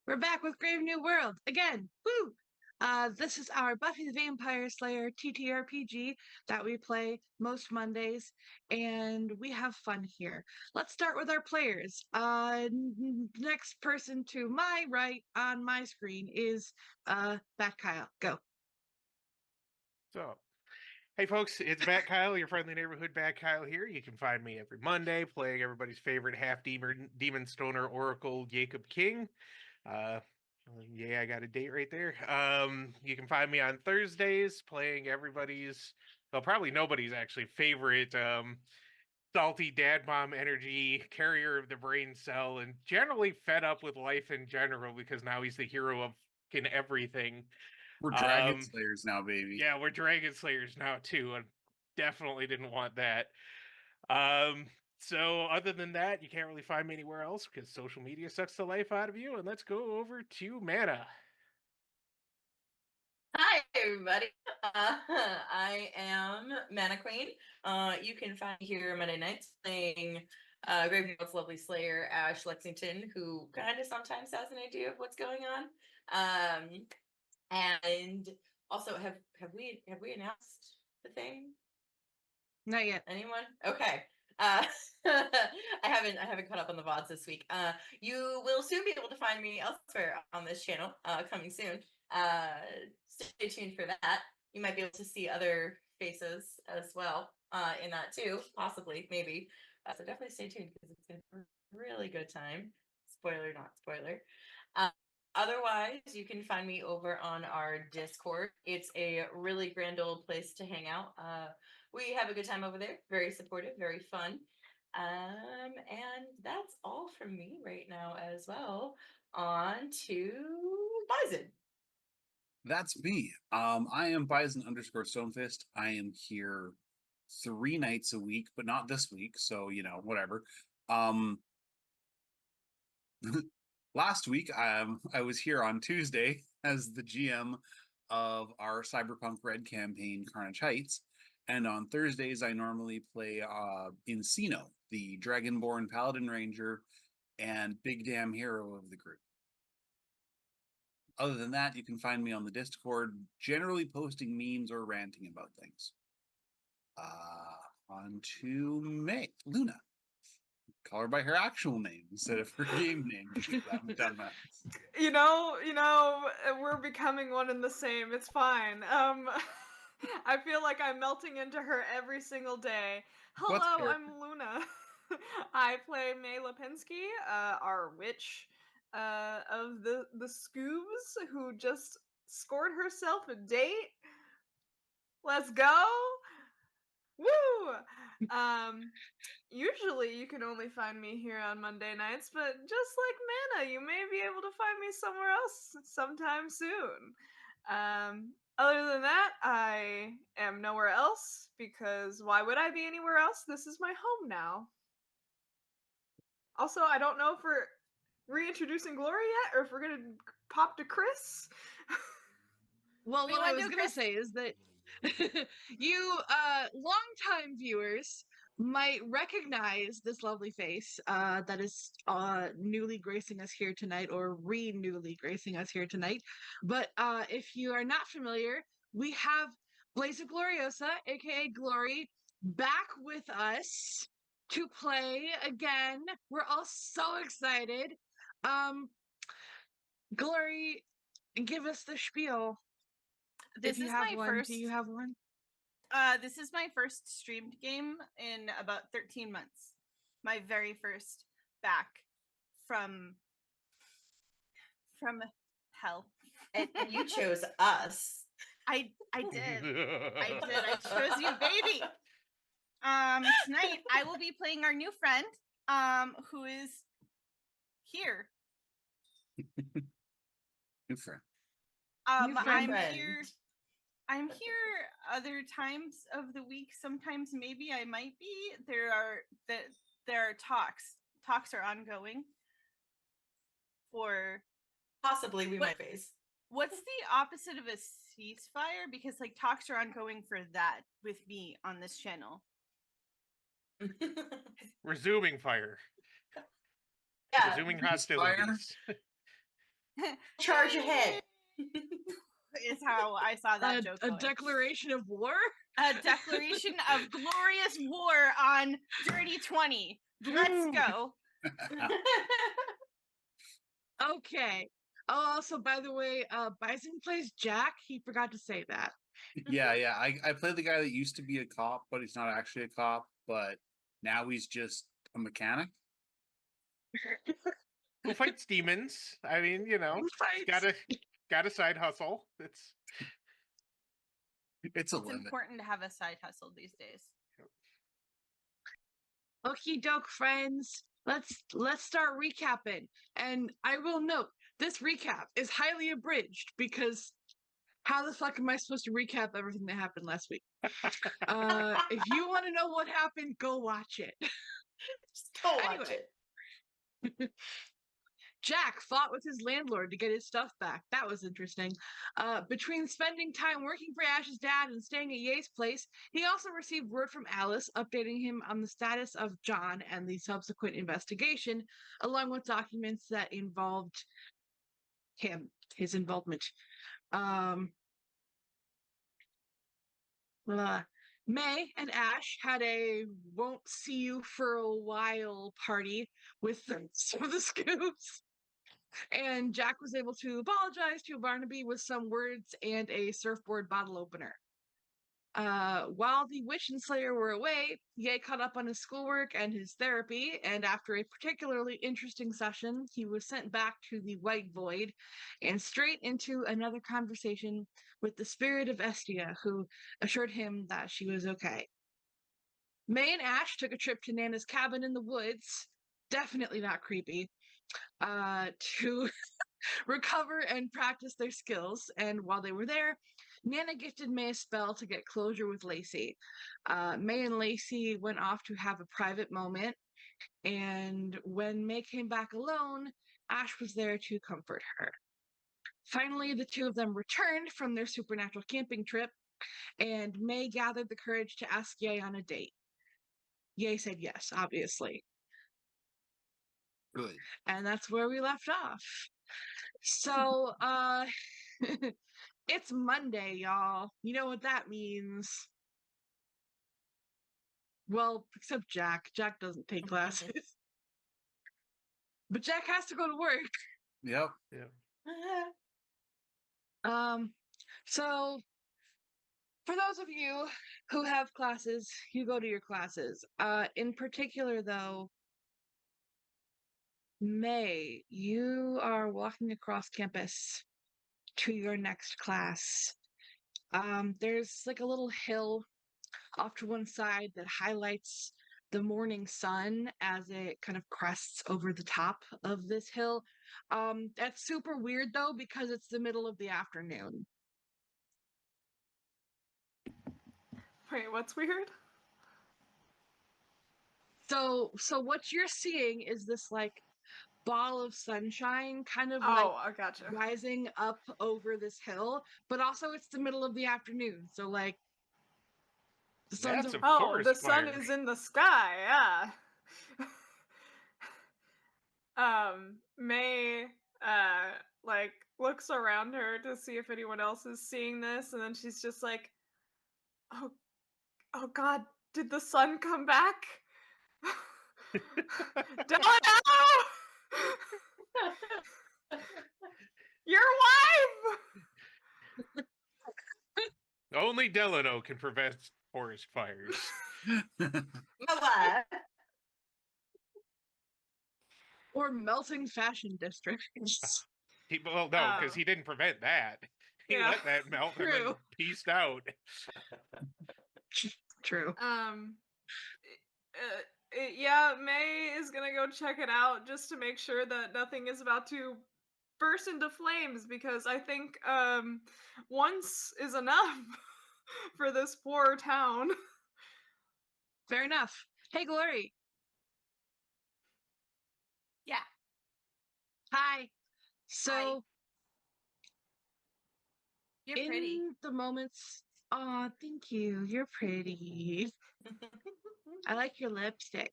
We're back with Grave New World again. Woo! This is our Buffy the Vampire Slayer TTRPG that we play most Mondays, and we have fun here. Let's start with our players. Next person to my right on my screen is Bat Kyle. Go. So, hey folks, it's Bat Kyle, your friendly neighborhood Bat Kyle here. You can find me every Monday playing everybody's favorite half demon stoner oracle, Jacob King. Uh, yeah, I got a date right there. You can find me on Thursdays playing everybody's, well, probably nobody's actually favorite salty dad mom energy carrier of the brain cell, and generally fed up with life in general because now he's the hero of fucking everything. We're Dragon Um, Slayers now, baby. Yeah, we're Dragon Slayers now too, and definitely didn't want that. Um, so other than that, you can't really find me anywhere else because social media sucks the life out of you. And let's go over to Mana. Hi, everybody. I am Mana Queen. You can find me here Monday nights playing Graveworld's lovely Slayer, Ash Lexington, who kind of sometimes has an idea of what's going on. And also, have we announced the thing? Not yet. Anyone? Okay. I haven't caught up on the VODs this week. You will soon be able to find me elsewhere on this channel, coming soon. Stay tuned for that. You might be able to see other faces as well in that too, possibly, maybe. So definitely stay tuned because it's been a really good time. Spoiler, not spoiler. Otherwise, you can find me over on our Discord. It's a really grand old place to hang out. We have a good time over there. Very supportive, very fun. And that's all from me right now as well. On to Bison. That's me. I am Bison_Stonefist. I am here 3 nights a week, but not this week, so whatever. Last week, I was here on Tuesday as the GM of our Cyberpunk Red campaign, Carnage Heights, and on Thursdays I normally play Encino, the Dragonborn Paladin Ranger and big damn hero of the group. Other than that, you can find me on the Discord, generally posting memes or ranting about things. On to Luna. Call her by her actual name instead of her game name. I haven't done that. We're becoming one and the same. It's fine. I feel like I'm melting into her every single day. Hello, I'm Luna. I play May Lipinski, our witch of the Scoobs, who just scored herself a date. Let's go! Woo! Usually you can only find me here on Monday nights, but just like Mana, you may be able to find me somewhere else sometime soon. Other than that, I am nowhere else because why would I be anywhere else? This is my home now. Also, I don't know if we're reintroducing Glory yet or if we're gonna pop to Chris. Well, what I was going to say is that you longtime viewers might recognize this lovely face that is newly gracing us here tonight, or newly gracing us here tonight. But if you are not familiar, we have Blaze of Gloriosa, aka Glory, back with us to play again. We're all so excited. Glory, give us the spiel. This is my first. Do you have one? This is my first streamed game in about 13 months. My very first back from hell. And you chose us. I did. I chose you, baby. Tonight I will be playing our new friend, who is here. New friend. I'm here other times of the week. Sometimes maybe I might be. There are talks. Talks are ongoing. For possibly we might face. What's the opposite of a ceasefire? Because talks are ongoing for that with me on this channel. Resuming fire. Yeah. Resuming hostilities. Charge ahead. Is how I saw that joke A going. declaration of war? A declaration of glorious war on Dirty 20. Let's go. Okay. Oh, also, by the way, Bison plays Jack. He forgot to say that. Yeah. I play the guy that used to be a cop, but he's not actually a cop, but now he's just a mechanic. Who fights demons? I mean, you know, Who fights? got a side hustle. It's a It's limit. important to have a side hustle these days. Okie doke, friends. Let's start recapping. And I will note this recap is highly abridged because how the fuck am I supposed to recap everything that happened last week? If you want to know what happened, go watch it. Just go watch Anyway. it. Jack fought with his landlord to get his stuff back. That was interesting. Between spending time working for Ash's dad and staying at Ye's place, he also received word from Alice updating him on the status of John and the subsequent investigation, along with documents that involved his involvement. May and Ash had a won't see you for a while party with some of the Scoops. And Jack was able to apologize to Barnaby with some words and a surfboard bottle opener. While the Witch and Slayer were away, Ye caught up on his schoolwork and his therapy, and after a particularly interesting session, he was sent back to the White Void and straight into another conversation with the spirit of Estia, who assured him that she was okay. May and Ash took a trip to Nana's cabin in the woods, definitely not creepy, to recover and practice their skills. And while they were there, Nana gifted May a spell to get closure with Lacey. May and Lacey went off to have a private moment. And when May came back alone, Ash was there to comfort her. Finally, the two of them returned from their supernatural camping trip, and May gathered the courage to ask Ye on a date. Ye said yes, obviously. Good. And that's where we left off. So, it's Monday, y'all. You know what that means. Well, except Jack. Jack doesn't take classes. But Jack has to go to work. Yep. So for those of you who have classes, you go to your classes. In particular, though, May, you are walking across campus to your next class. There's like a little hill off to one side that highlights the morning sun as it kind of crests over the top of this hill. That's super weird though, because it's the middle of the afternoon. Wait, what's weird? So what you're seeing is this like ball of sunshine kind of I gotcha. rising up over this hill, but also it's the middle of the afternoon. So like the sun's That's a Oh, forest the sun fire. is in the sky, yeah. May like looks around her to see if anyone else is seeing this, and then she's just like, oh god, did the sun come back? Delano! Your wife! Only Delano can prevent forest fires. My wife. or melting fashion districts. No, because he didn't prevent that. He let that melt and then True. pieced out. True. Yeah, May is gonna go check it out just to make sure that nothing is about to burst into flames, because I think once is enough for this poor town. Fair enough. Hey, Glory. Yeah. Hi. So, You're in pretty. the moments, oh, thank you. You're pretty. I like your lipstick.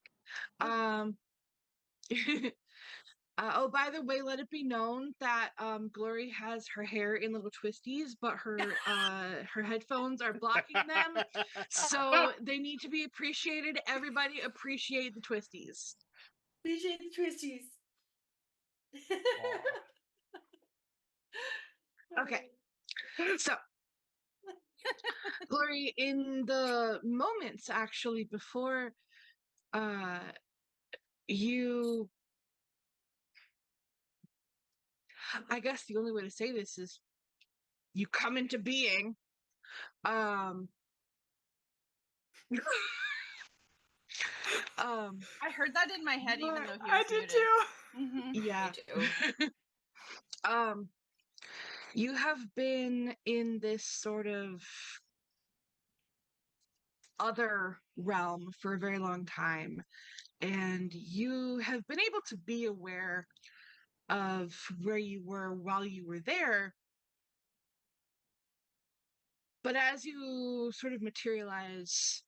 Oh, by the way, let it be known that Glory has her hair in little twisties, but her headphones are blocking them, so they need to be appreciated. Everybody appreciate the twisties. Appreciate the twisties. Okay, so Glory, in the moments actually before you, I guess the only way to say this is you come into being. Um, I heard that in my head, even though he was I did muted. too. Mm-hmm. Yeah. Me too. You have been in this sort of other realm for a very long time, and you have been able to be aware of where you were while you were there. But as you sort of materialize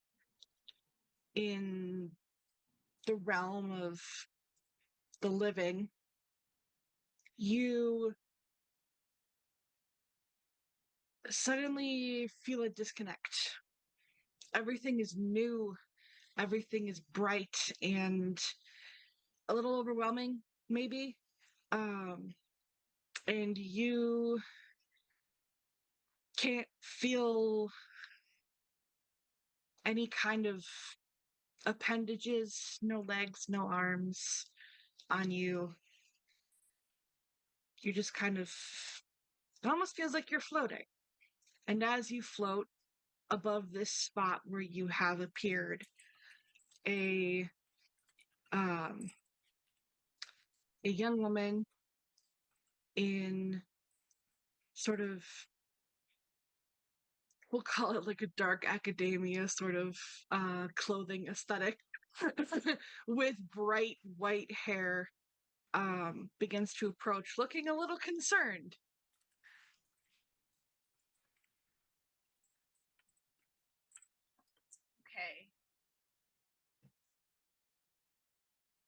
in the realm of the living, you suddenly feel a disconnect. Everything is new, everything is bright and a little overwhelming, maybe. And you can't feel any kind of appendages, no legs, no arms on you. You just kind of, it almost feels like you're floating. And as you float above this spot where you have appeared, a um a young woman in sort of, we'll call it like a dark academia sort of clothing aesthetic with bright white hair begins to approach, looking a little concerned. Okay.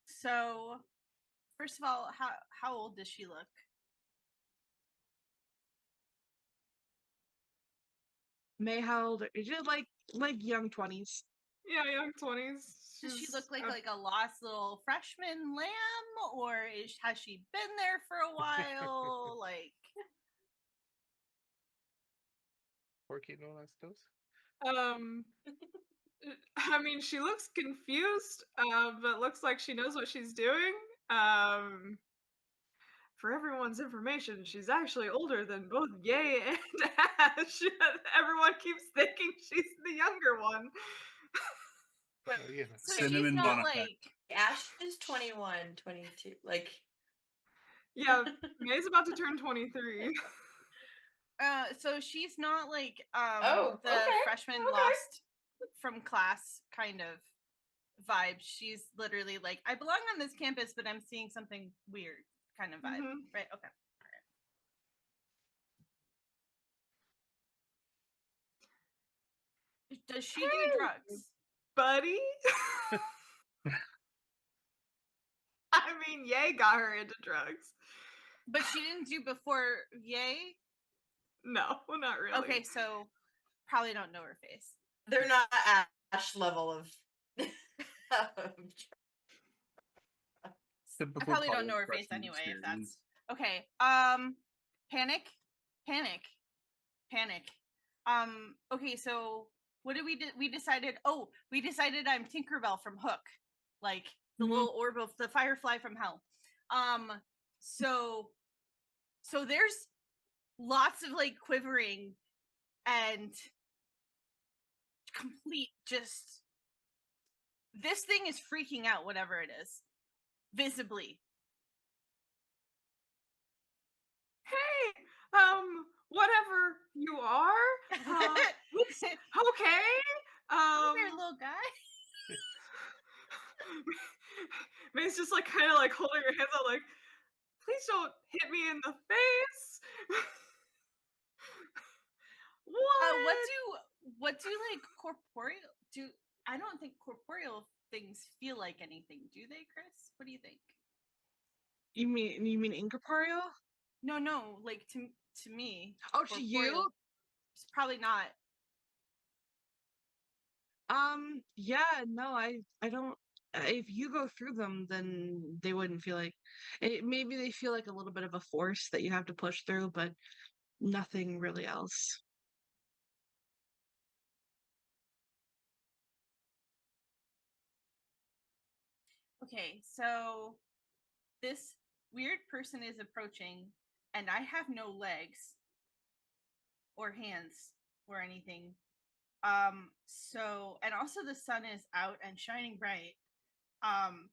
So, first of all, how old does she look? May, how old is it? Like young 20s. Yeah, young 20s. Does she She's look like a lost little freshman lamb, or has she been there for a while? Like, ¿Por qué no las dos? I mean, she looks confused, but looks like she knows what she's doing. For everyone's information, she's actually older than both Yay and Ash. Everyone keeps thinking she's the younger one. Well, you know. so Cinnamon she's not bun effect. like Ash is 21, 22. Like, Yeah, May's about to turn 23. so she's not like Oh, the okay, freshman okay. lost from class kind of vibe. She's literally like, I belong on this campus, but I'm seeing something weird kind of vibe. Mhm. Right? Okay. Does she do drugs? Buddy? I mean, Yay got her into drugs. But she didn't do before Yay? No, not really. Okay, so probably don't know her face. They're not Ash level of. I probably don't know her face anyway, if that's okay. Panic. Okay, so what did we do? We decided I'm Tinkerbell from Hook. Like the little orb of the firefly from hell. So there's lots of like quivering and complete just this thing is freaking out, whatever it is, visibly. Hey, whatever you are, it's okay. Hey there, little guy. May's just like kind of like holding her hands out, like, please don't hit me in the face. What do like corporeal do? I don't think corporeal things feel like anything, do they, Chris? What do you think? You mean incorporeal? No, like to me. Oh, to you? Corporeal. It's probably not. Yeah, no, I don't. If you go through them, then they wouldn't feel like it. Maybe they feel like a little bit of a force that you have to push through, but nothing really else. Okay, so this weird person is approaching, and I have no legs or hands or anything. So and also the sun is out and shining bright. Um,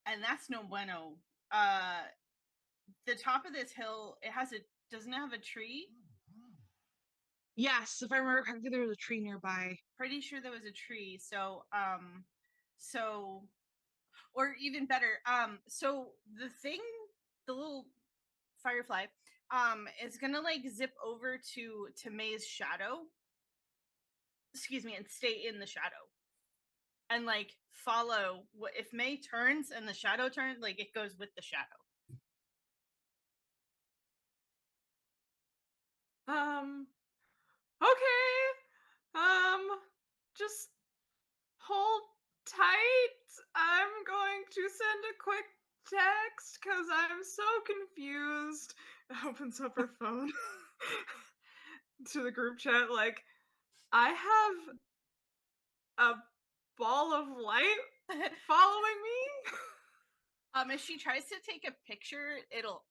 and that's no bueno. The top of this hill, doesn't it have a tree? Yes, if I remember correctly, there was a tree nearby. Pretty sure there was a tree. So or even better, so the little firefly, is gonna like zip over to May's shadow. Excuse me, and stay in the shadow. And like follow what if May turns and the shadow turns, like it goes with the shadow. Okay. Just hold tight. I'm going to send a quick text because I'm so confused. Opens up her phone to the group chat. Like, I have a ball of light following me. If she tries to take a picture, it'll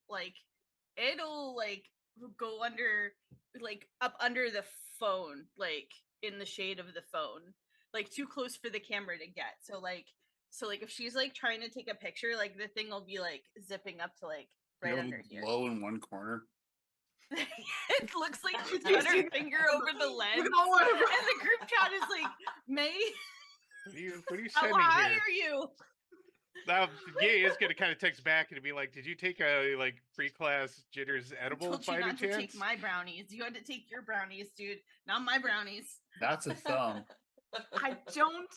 go under, like up under the phone, like in the shade of the phone, like too close for the camera to get. So if she's like trying to take a picture, like the thing will be like zipping up to like right under here. Low in one corner. It looks like she's got her finger over the lens, and the group chat is like, May, What are you how sending high here? are you? Now, Gay is going to kind of text back and be like, "Did you take a like pre-class jitters edible I told by you any not to chance?" take my brownies. You had to take your brownies, dude. Not my brownies. That's a thumb. I don't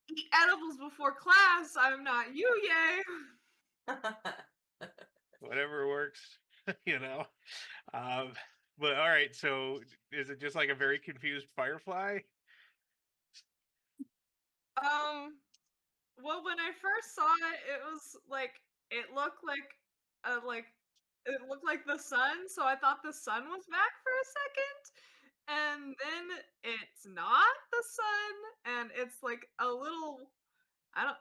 eat edibles before class. I'm not you, yay. Whatever works, you know. Um, but all right, so is it just like a very confused firefly? Well, when I first saw it, it was like it looked like it looked like the sun, so I thought the sun was back for a second. And then it's not the sun, and it's like a little I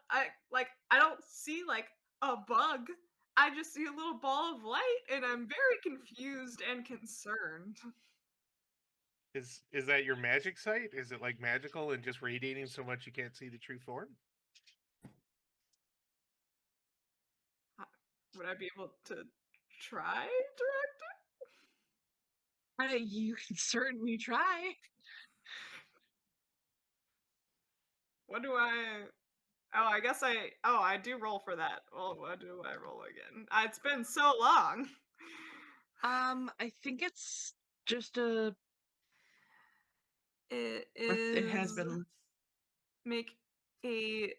don't see like a bug. I just see a little ball of light, and I'm very confused and concerned. Is that your magic sight? Is it like magical and just radiating so much you can't see the true form? Would I be able to try direct it? You can certainly try. What do I? Oh, I guess I do roll for that. Well, what do I roll again? It's been so long. I think it's just a. It It has is been. make a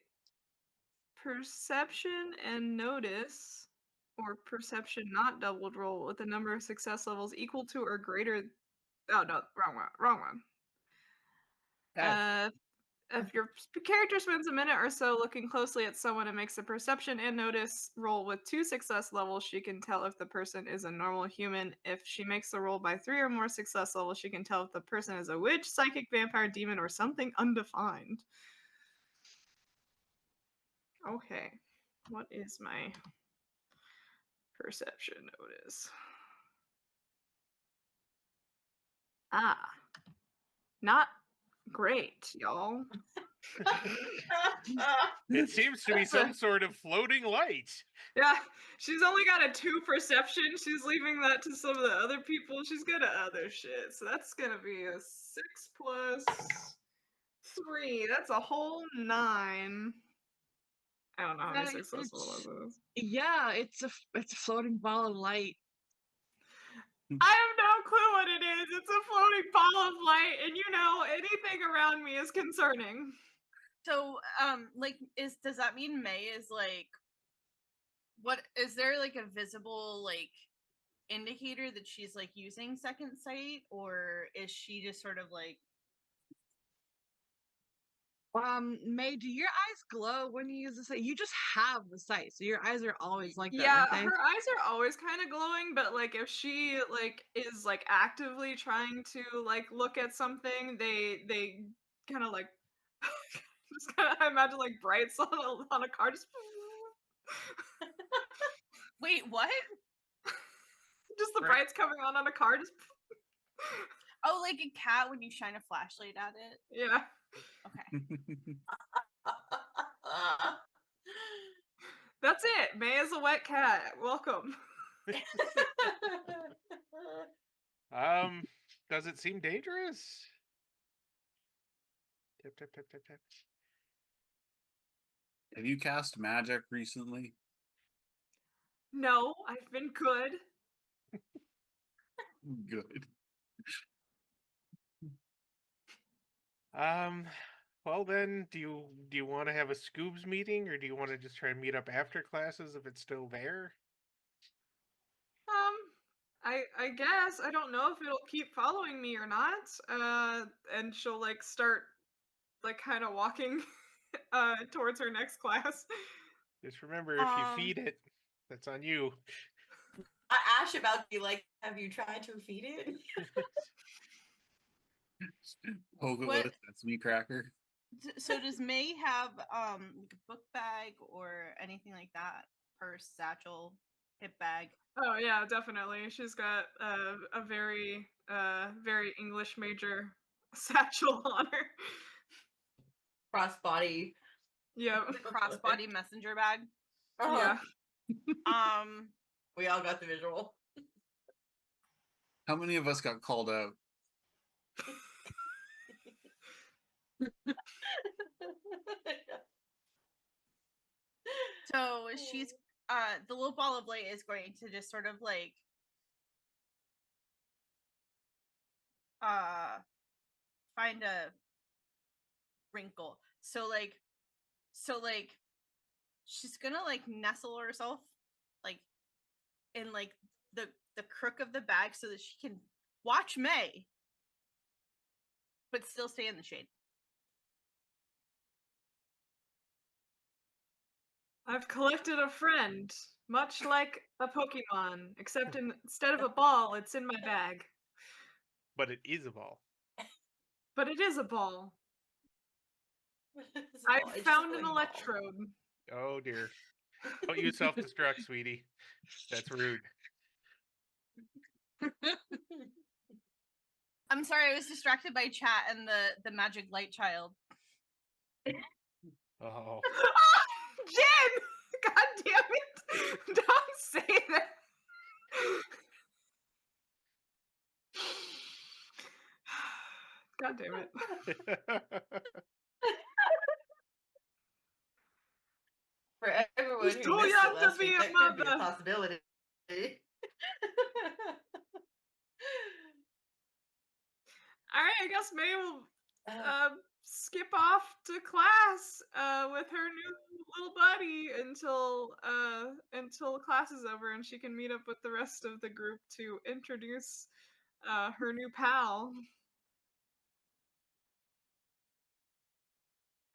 perception and notice, or perception not doubled roll with a number of success levels equal to or greater. Oh no, wrong one. If your character spends a minute or so looking closely at someone and makes a perception and notice roll with 2 success levels, she can tell if the person is a normal human. If she makes the roll by 3 or more success levels, she can tell if the person is a witch, psychic, vampire, demon, or something undefined. Okay, what is my perception notice? Not great, y'all. It seems to be some sort of floating light. Yeah, she's only got a 2 perception. She's leaving that to some of the other people. She's good at other shit. So that's gonna be a 6 plus 3. That's a whole 9. I don't know how many successful was it. Yeah, it's a floating ball of light. I have no clue what it is. It's a floating ball of light, and anything around me is concerning. So, does that mean May is like What is there like a visible like indicator that she's like using second sight, or is she just sort of like May, do your eyes glow when you use the sight? You just have the sight, so your eyes are always like that, Yeah, aren't they? her eyes are always kind of glowing, but like if she like is like actively trying to like look at something, they kind of like just kind of I imagine like brights on a car just wait, what? just the Right. brights coming on a car just Oh, like a cat when you shine a flashlight at it. yeah. Okay. That's it. May is a wet cat. Welcome. Does it seem dangerous? Tap, tap, tap, tap, tap. Have you cast magic recently? No, I've been good. Good. Well then, do you want to have a Scoobs meeting, or do you want to just try and meet up after classes if it's still there? I guess I don't know if it'll keep following me or not. And she'll like start like kind of walking towards her next class. Just remember, if you Um, feed it, that's on you. Ash about to be like, have you tried to feed it? Poke it What- with a sesame cracker. So does May have like a book bag or anything like that? Purse, satchel, hip bag. Oh yeah, definitely. She's got a very very English major satchel on her. Crossbody. Yep. The crossbody messenger bag. Uh-huh. Yeah. We all got the visual. How many of us got called out? So she's the little ball of light is going to just sort of like find a wrinkle. So like she's gonna like nestle herself like in like the crook of the bag so that she can watch May but still stay in the shade. I've collected a friend, much like a Pokemon, except instead of a ball, it's in my bag. But it is a ball. But it is a ball. It's a I ball. It's just a found an glowing ball. electrode. Oh dear. Don't you self-destruct, sweetie. That's rude. I'm sorry, I was distracted by chat and the magic light child. Oh. Jen! God damn it! Don't say that. God damn it. For everyone He's who too missed it young to last be week, a that could be a mother. possibility. Alright, I guess May will skip off to class with her new little buddy until class is over and she can meet up with the rest of the group to introduce her new pal.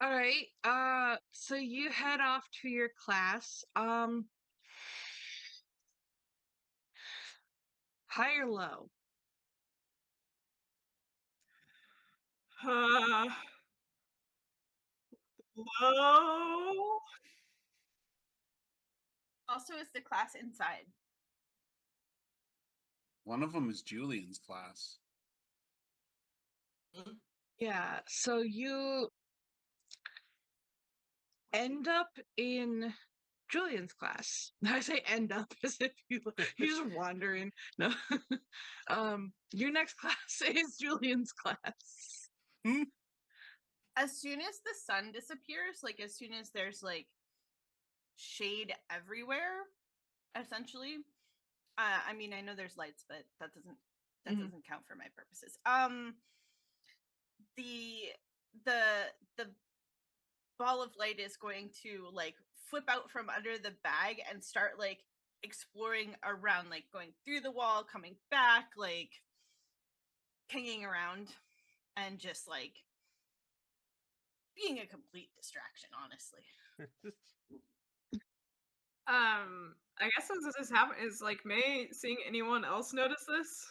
All right. So you head off to your class. High or low? Low. Also, is the class inside? One of them is Julian's class. Yeah. So you end up in Julian's class. I say end up as if you're just wandering. No. Your next class is Julian's class. As soon as the sun disappears, like as soon as there's like shade everywhere, essentially. I mean, I know there's lights, but that doesn't count for my purposes. The ball of light is going to like flip out from under the bag and start like exploring around, like going through the wall, coming back, like hanging around, and just like being a complete distraction, honestly. I guess as this is happening, is like May seeing anyone else notice this?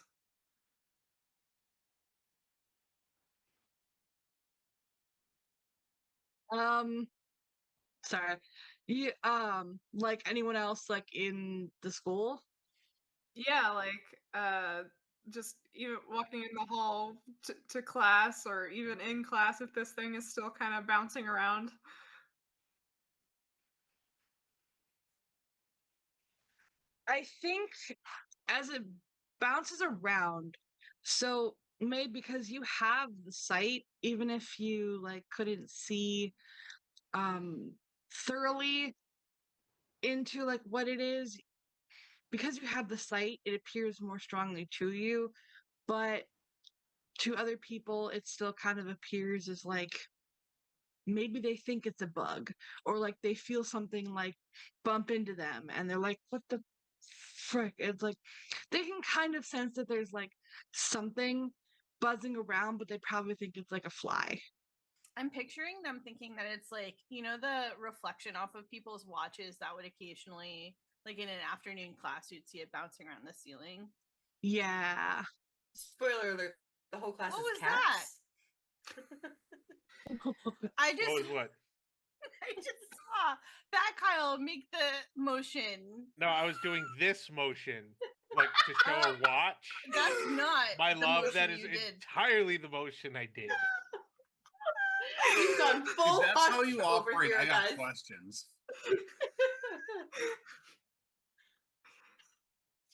Sorry. You like anyone else like in the school? Yeah, like just even walking in the hall to class, or even in class if this thing is still kind of bouncing around. I think as it bounces around, so May, because you have the sight, even if you like couldn't see um thoroughly into like what it is, because you have the sight, it appears more strongly to you, but to other people it still kind of appears as like maybe they think it's a bug, or like they feel something like bump into them and they're like, what the frick? It's like they can kind of sense that there's like something buzzing around, but they probably think it's like a fly. I'm picturing them thinking that it's like, you know, the reflection off of people's watches that would occasionally, like in an afternoon class, you'd see it bouncing around the ceiling. Yeah. Spoiler alert, the whole class What is was cats. I just What was what? I just saw that Kyle make the motion. No, I was doing this motion, like to show a watch. That's not My the love, that motion is you did. entirely the motion I did. We've gone full If that's how you over operate, here, I got guys. questions.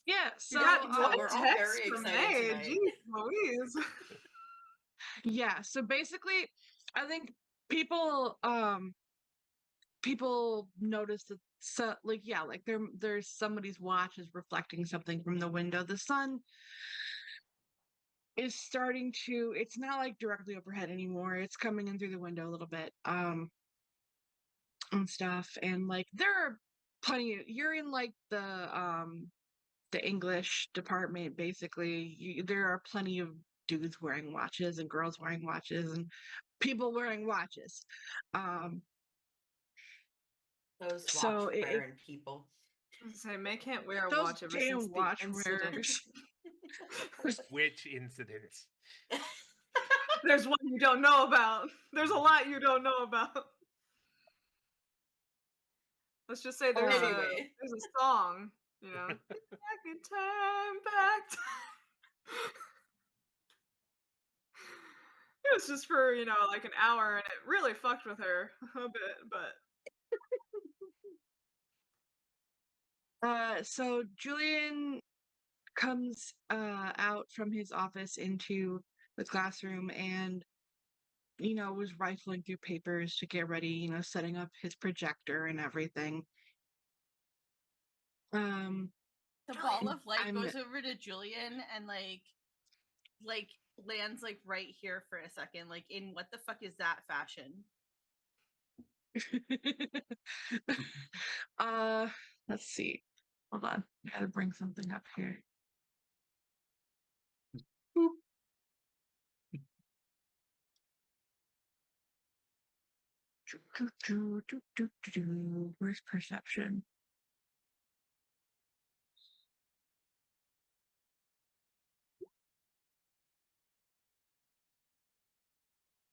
Yeah, so You got so one we're all text very from excited May. tonight. Jeez Louise. yeah, so basically I think people people notice that, so like, yeah, like there's somebody's watch is reflecting something from the window. The sun is starting to, it's not like directly overhead anymore, it's coming in through the window a little bit, and stuff, and like there are plenty of, you're in like the English department basically. There are plenty of dudes wearing watches and girls wearing watches and people wearing watches. Those So watch wearing people. I was gonna say May can't wear a those watch ever since damn the watch incident. wearers. Which incidents? There's one you don't know about. There's a lot you don't know about. Let's just say there's Anyway. there's a song, you know. Back in time, back time. It was just for, you know, like an hour, and it really fucked with her a bit, but So Julian comes out from his office into the classroom and, you know, was rifling through papers to get ready, you know, setting up his projector and everything. The ball of light I'm goes over to Julian and like lands like right here for a second, like in what the fuck is that fashion? Let's see. Hold on. I gotta bring something up here. Boop. Where's perception?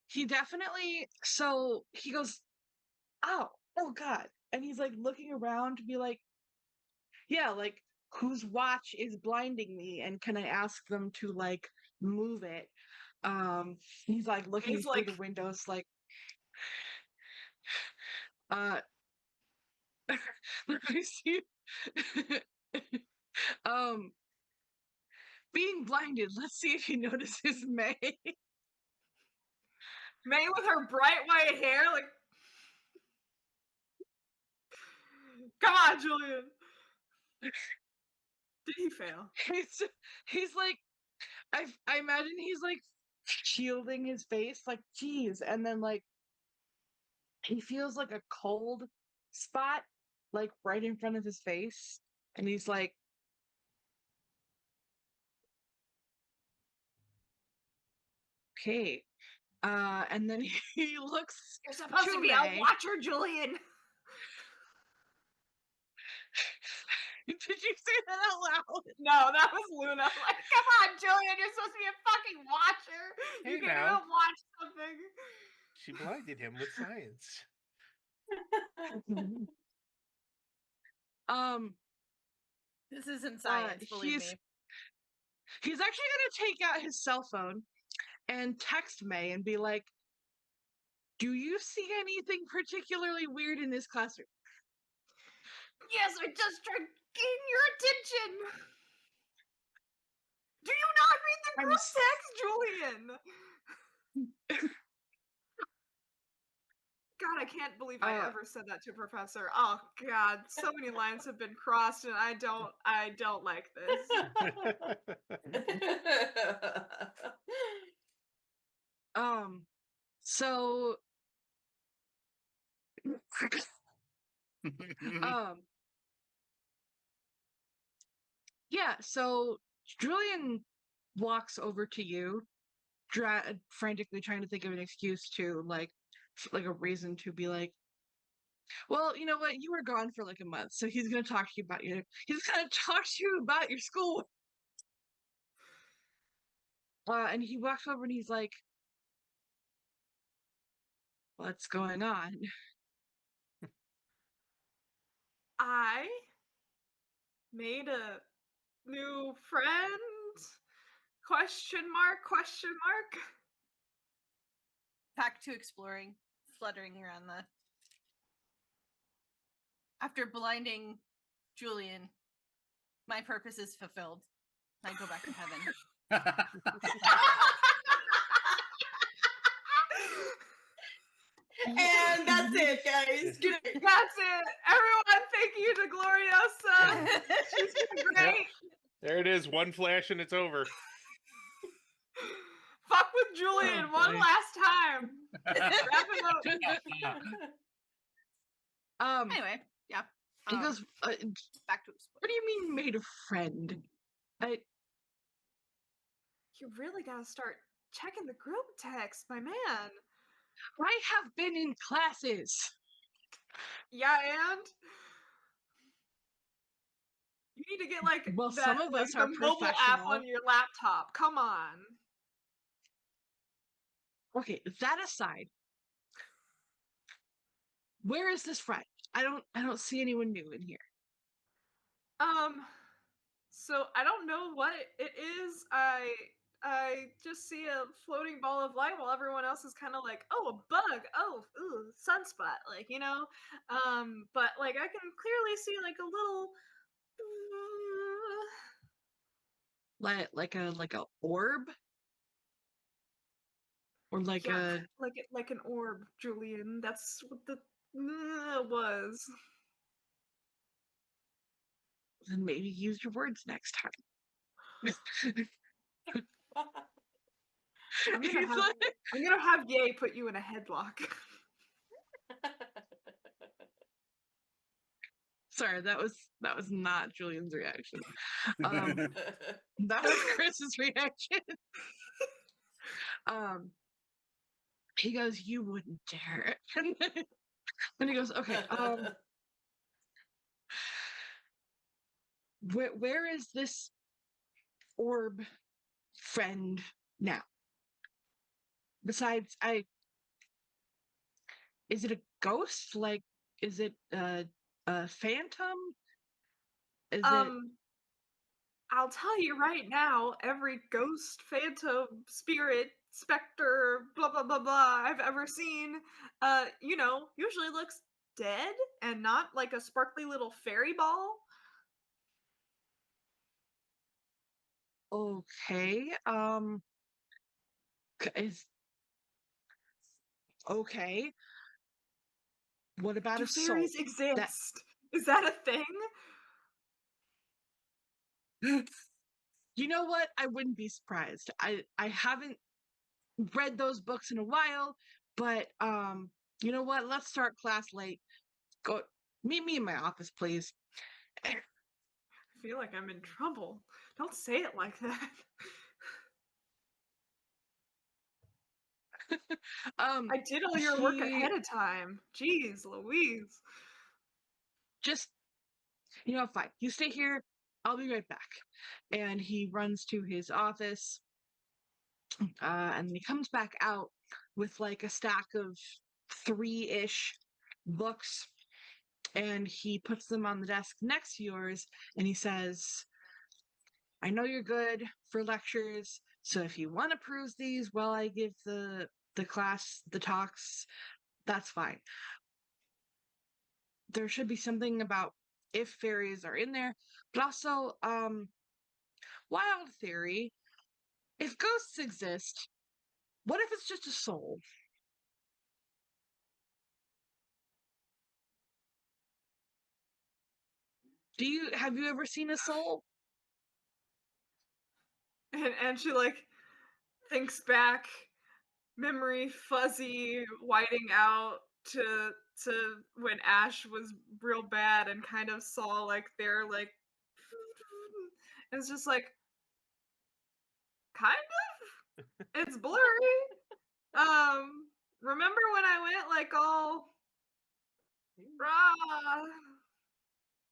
He definitely, so he goes, oh God. And he's like looking around to be like, yeah, like whose watch is blinding me and can I ask them to like move it? He's like looking he's through like, the windows like, uh let me see. um being blinded, let's see if he notices May. May with her bright white hair, like, come on, Julian. Did he fail? He's like, I imagine he's like shielding his face, like, geez, and then like he feels like a cold spot, like right in front of his face, and he's like, "Okay." And then he looks. You're supposed to be May. a watcher, Julian. Did you say that out loud? No, that was Luna. Like, come on, Julian, you're supposed to be a fucking watcher. Hey, You can't now. even watch something. She blinded him with science. This isn't science, believe me. He's actually gonna take out his cell phone and text May and be like, "Do you see anything particularly weird in this classroom?" Yes, I just tried getting your attention. Do you not read the group text, Julian? God, I can't believe I ever said that to a professor. Oh God, so many lines have been crossed, and I don't like this. So yeah, so Julian walks over to you, frantically trying to think of an excuse to like a reason to be like, well, you know what, you were gone for like a month, so he's gonna talk to you about your school. And he walks over and he's like, "What's going on?" I made a new friend? Question mark, question mark. Back to exploring, fluttering around the. After blinding Julian, my purpose is fulfilled. I go back to heaven. And that's it, guys. Good night. That's it. Everyone, thank you to Gloriosa. She's been great. There it is. One flash and it's over. Fuck with Julian one last time. Wrap it up. Anyway, yeah. He goes, back to explore. "What do you mean made a friend?" You really gotta start checking the group text, my man. I have been in classes. Yeah, and you need to get like some of us are the mobile app professional. on your laptop. Come on. Okay, that aside, where is this friend? I don't see anyone new in here. So I don't know what it is. I just see a floating ball of light while everyone else is kind of like, oh, a bug, oh, ooh, sunspot, like, you know. But like I can clearly see like a little like a orb, or like an orb, Julian. That's what the was. Then maybe use your words next time. I'm gonna have Ye put you in a headlock. Sorry, that was not Julian's reaction. That was Chris's reaction. He goes, "You wouldn't dare." And he goes, "Okay, where is this orb friend now? Besides, is it a ghost? Like, is it a phantom? Is it?" I'll tell you right now, every ghost, phantom, spirit, specter, blah blah blah blah I've ever seen, usually looks dead and not like a sparkly little fairy ball. Okay. Is okay. What about a soul? Fairies exist? Is that a thing? You know what? I wouldn't be surprised. I haven't read those books in a while, but You know what? Let's start class late. Go meet me in my office, please. I feel like I'm in trouble. Don't say it like that. I did all your work ahead of time. Jeez, Louise. Just, fine. You stay here. I'll be right back. And he runs to his office. And he comes back out with like a stack of 3-ish books. And he puts them on the desk next to yours. And he says, I know you're good for lectures. So if you want to peruse these while I give the class the talks, that's fine. There should be something about if fairies are in there, but also wild theory, if ghosts exist, what if it's just a soul? Have you ever seen a soul? And she like thinks back, memory fuzzy, whiting out to when Ash was real bad and kind of saw like their like it's just like kind of it's blurry. Remember when I went like all rah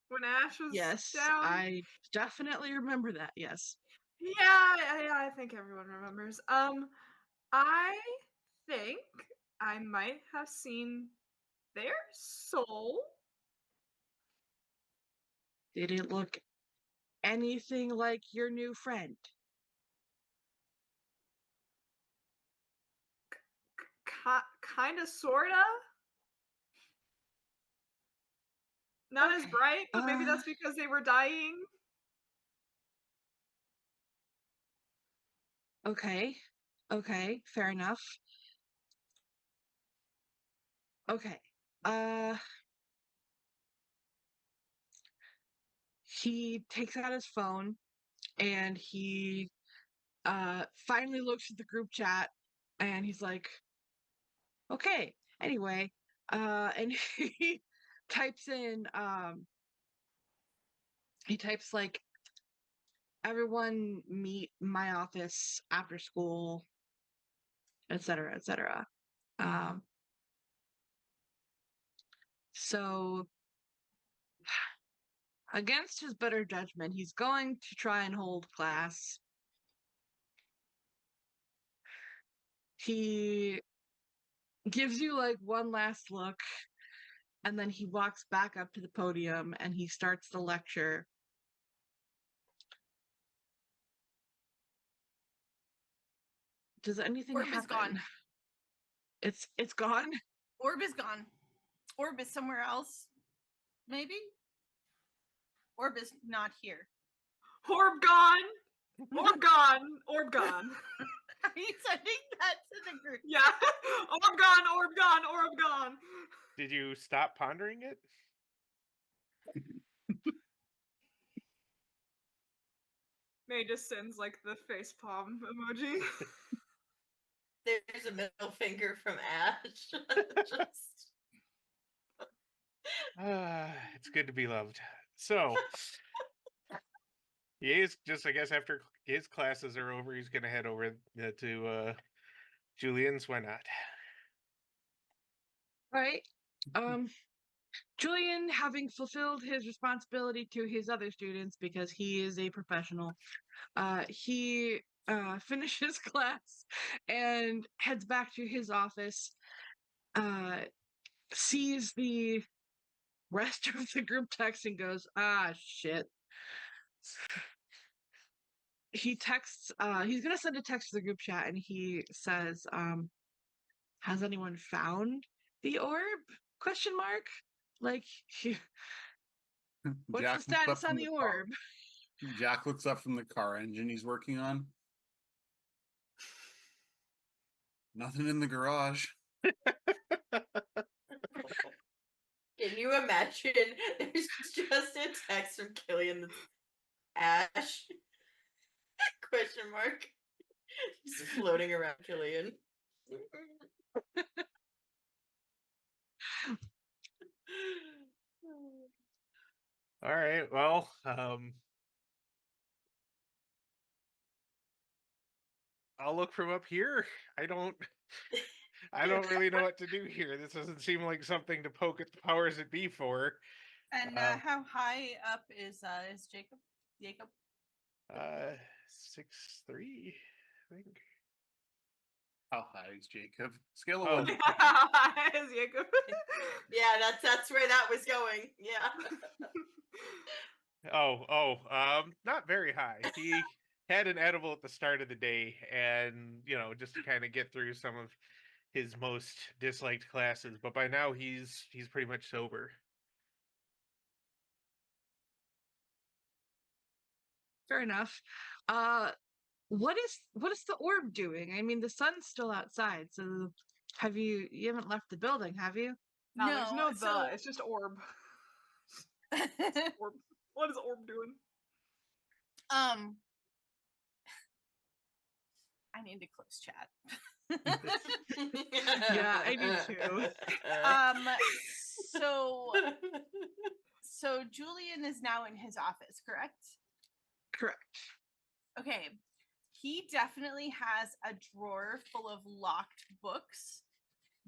when Ash was Yes, down? I definitely remember that. Yes. Yeah, I think everyone remembers. I think I might have seen their soul. Did it look anything like your new friend? Kind of, sorta. Not as Okay. bright, but maybe that's because they were dying. Okay. Okay, fair enough. Okay. Uh he takes out his phone and he finally looks at the group chat and he's like, okay, anyway, and he types in he types like everyone meet my office after school, etc., etc. So against his better judgment, he's going to try and hold class. He gives you like one last look and then he walks back up to the podium and he starts the lecture. Does anything Orb happen? is gone. It's gone? Orb is gone. Orb is somewhere else. Maybe? Orb is not here. Orb gone! Orb gone! Orb gone. Are you sending that to the group? Yeah. Orb gone, orb gone, orb gone. Did you stop pondering it? May just sends like the facepalm emoji. There's a middle finger from Ash. Just... It's good to be loved. So, he is just, I guess, after his classes are over, he's going to head over to Julian's. Why not? Right. Julian, having fulfilled his responsibility to his other students because he is a professional, he finishes class and heads back to his office, sees the rest of the group text and goes, shit. He texts, he's going to send a text to the group chat and he says, has anyone found the orb? Question mark. Like, what's Jack the status on the orb? Jack looks up from the car engine he's working on. Nothing in the garage. Can you imagine? There's just a text from Killian that's Ash? Question mark. Just floating around Killian. All right. Well, I'll look from up here. I don't really know what to do here. This doesn't seem like something to poke at the powers that be for. And how high up is Jacob? Jacob? 6'3", I think. How high is Jacob? Scale of Oh. 1 to 10. As Jacob. Yeah, that's where that was going. Yeah. Not very high. He had an edible at the start of the day, and just to kind of get through some of his most disliked classes. But by now, he's pretty much sober. Fair enough. What is the orb doing? I mean, the sun's still outside, so you haven't left the building, have you? No, there's no so- it's just orb. Orb. What is orb doing? I need to close chat. Yeah, I do too. So Julian is now in his office, correct? Correct. Okay. He definitely has a drawer full of locked books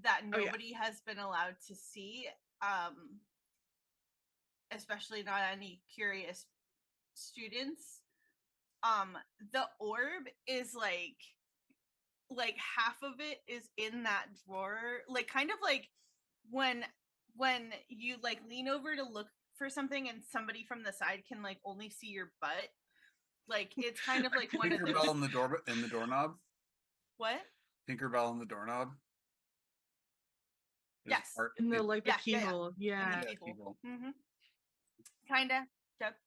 that Oh, yeah. nobody has been allowed to see. Especially not any curious students. The orb is like half of it is in that drawer, like kind of like when you like lean over to look for something and somebody from the side can like only see your butt. Like it's kind of like one of Tinkerbell those. in the doorknob. What? Tinkerbell in the doorknob. Yes. In the the Yeah. keyhole. Yeah. In the keyhole. Mm-hmm. Kinda. Yep.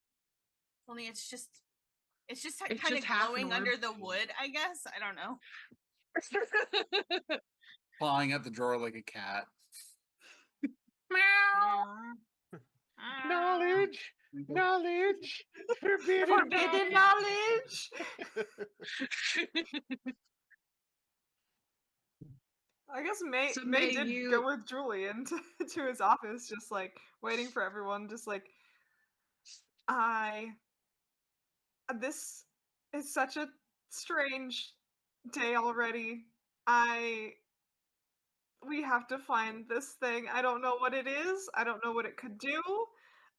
Only it's just It's kind of just half an glowing orb. under the wood, I guess. I don't know. Clawing at the drawer like a cat. Knowledge, forbidden Forbidden knowledge. I guess May did go with Julian to his office, just like waiting for everyone. Just like, this is such a strange day already. We have to find this thing. I don't know what it is. I don't know what it could do.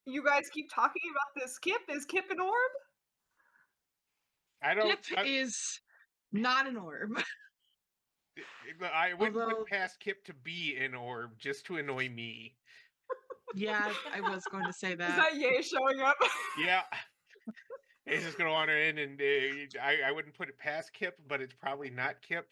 You guys keep talking about this Kip. Is Kip an orb? Kip is not an orb. I wouldn't put past Kip to be an orb just to annoy me. Yeah, I was going to say that. Is that Ye showing up? Yeah. He's just going to wander in, and I wouldn't put it past Kip, but it's probably not Kip,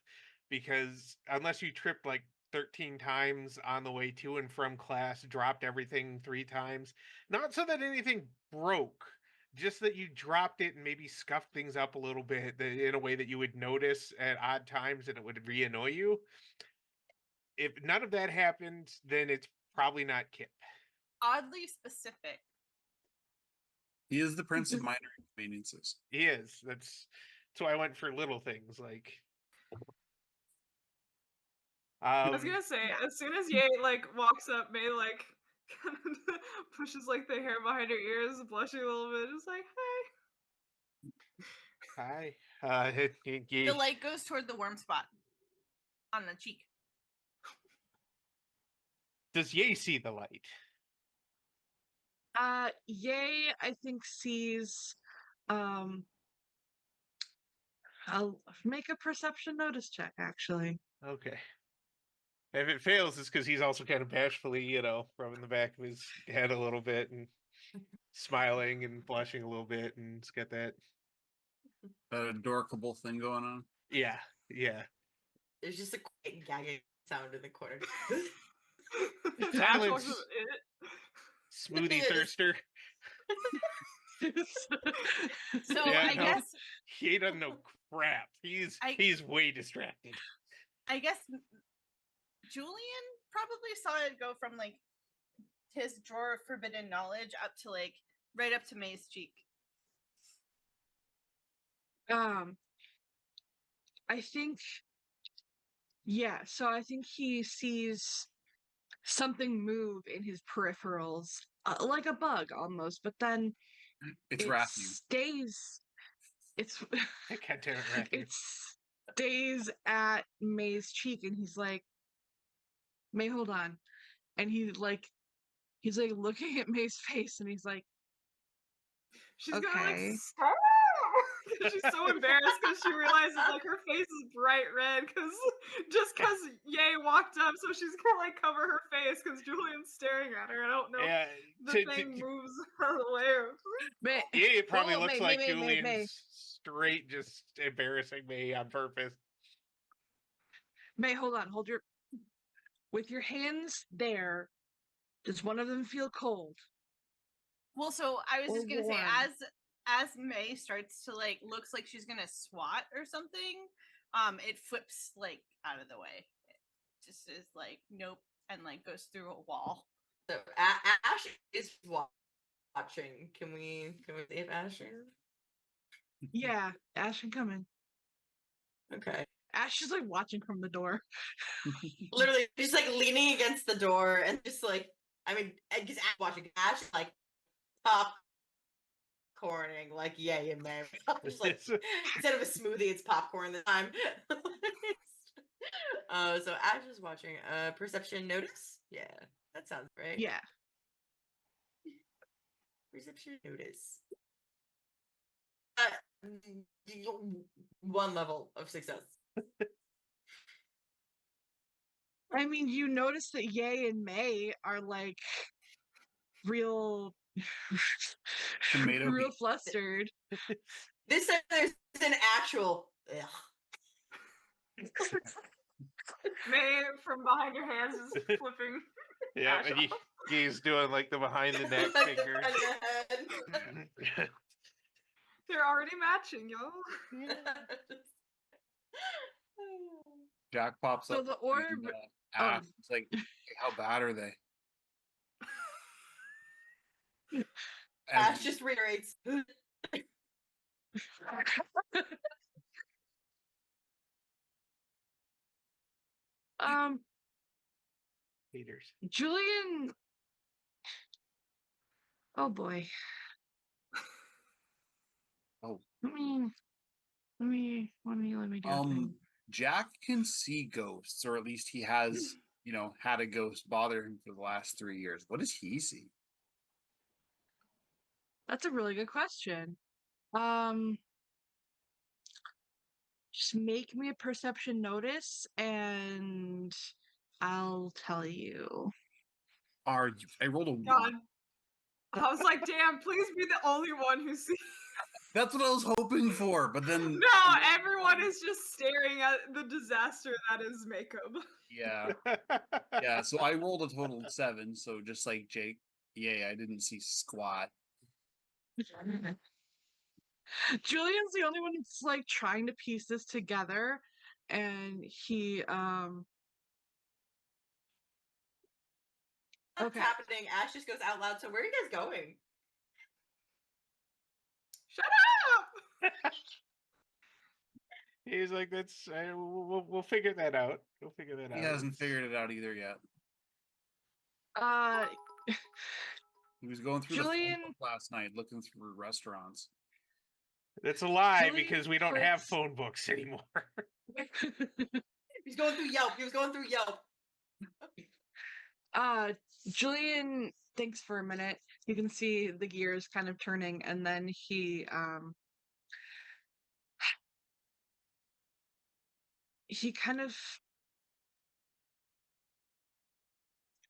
because unless you tripped like 13 times on the way to and from class, dropped everything 3 times, not so that anything broke, just that you dropped it and maybe scuffed things up a little bit in a way that you would notice at odd times and it would re-annoy you. If none of that happened, then it's probably not Kip. Oddly specific. He is the prince of minor inconveniences. He is. That's why I went for little things like. I was gonna say, as soon as Ye like walks up, May like kind of pushes like the hair behind her ears, blushing a little bit, just like, Hi. The light goes toward the warm spot on the cheek. Does Ye see the light? Ye, I think, sees. I'll make a perception notice check, actually. Okay. If it fails, it's because he's also kind of bashfully, rubbing the back of his head a little bit and smiling and blushing a little bit, and it's got that adorable thing going on. Yeah. There's just a quick gagging sound in the corner. Silence. Smoothie thirster. So I guess he doesn't know crap. He's way distracted. I guess Julian probably saw it go from like his drawer of forbidden knowledge up to like right up to May's cheek. I think, yeah. So I think he sees something move in his peripherals, like a bug almost, but then It's it Matthew. stays. It's God damn it, Matthew. it stays at May's cheek, and he's like, "May, hold on," and he's like looking at May's face, and he's like, She's gonna like "Okay." stop. She's so embarrassed because she realizes like her face is bright red because Ye walked up, so she's gonna like cover her face because Julian's staring at her. I don't know. Yeah, The thing moves out of the way. May, yeah, it probably oh, looks May, like May, May, Julian's May. straight just embarrassing me on purpose. May, hold on, with your hands there. Does one of them feel cold? Well, so I was Or just gonna say, warm? as May starts to like looks like she's gonna swat or something, it flips like out of the way. It just is like nope, and like goes through a wall. So Ash is watching. Can we save Ash? Yeah, Ash can come in. Okay. Ash is like watching from the door. Literally, just like leaning against the door and just like, I mean, because Ash watching Ash like popcorning like Yay and May. Just like instead of a smoothie, it's popcorn this time. So Ash is watching. Perception notice. Yeah, that sounds right. Yeah. Perception notice. One level of success. I mean, you notice that Ye and May are like real Tomato real meat. flustered. This time there's an actual. Ugh. May from behind your hands is flipping. Yeah, Ash and off. he's doing like the behind the neck Like the finger. They're already matching, yo. Jack pops So up. the orb. Ash, it's like, how bad are they? Ash just reiterates. Haters. Julian. Oh boy. Oh. Let me do a thing. Jack can see ghosts, or at least he has, had a ghost bother him for the last 3 years. What does he see? That's a really good question. Just make me a perception notice and I'll tell you. I rolled a 1. God. I was like, damn, please be the only one who sees. That's what I was hoping for, but then No, everyone is just staring at the disaster that is makeup. Yeah. Yeah, so I rolled a total of 7, so just like Jake, I didn't see squat. Julian's the only one that's like trying to piece this together, and he What's happening? Ash just goes out loud. So where are you guys going? Shut up! He's like, we'll figure that out. We'll figure that out. He hasn't figured it out either yet. He was going through Julian, the phone book last night looking through restaurants. That's a lie Julian because we don't have phone books anymore. He's going through Yelp. He was going through Yelp. Julian thinks for a minute. You can see the gears kind of turning, and then he kind of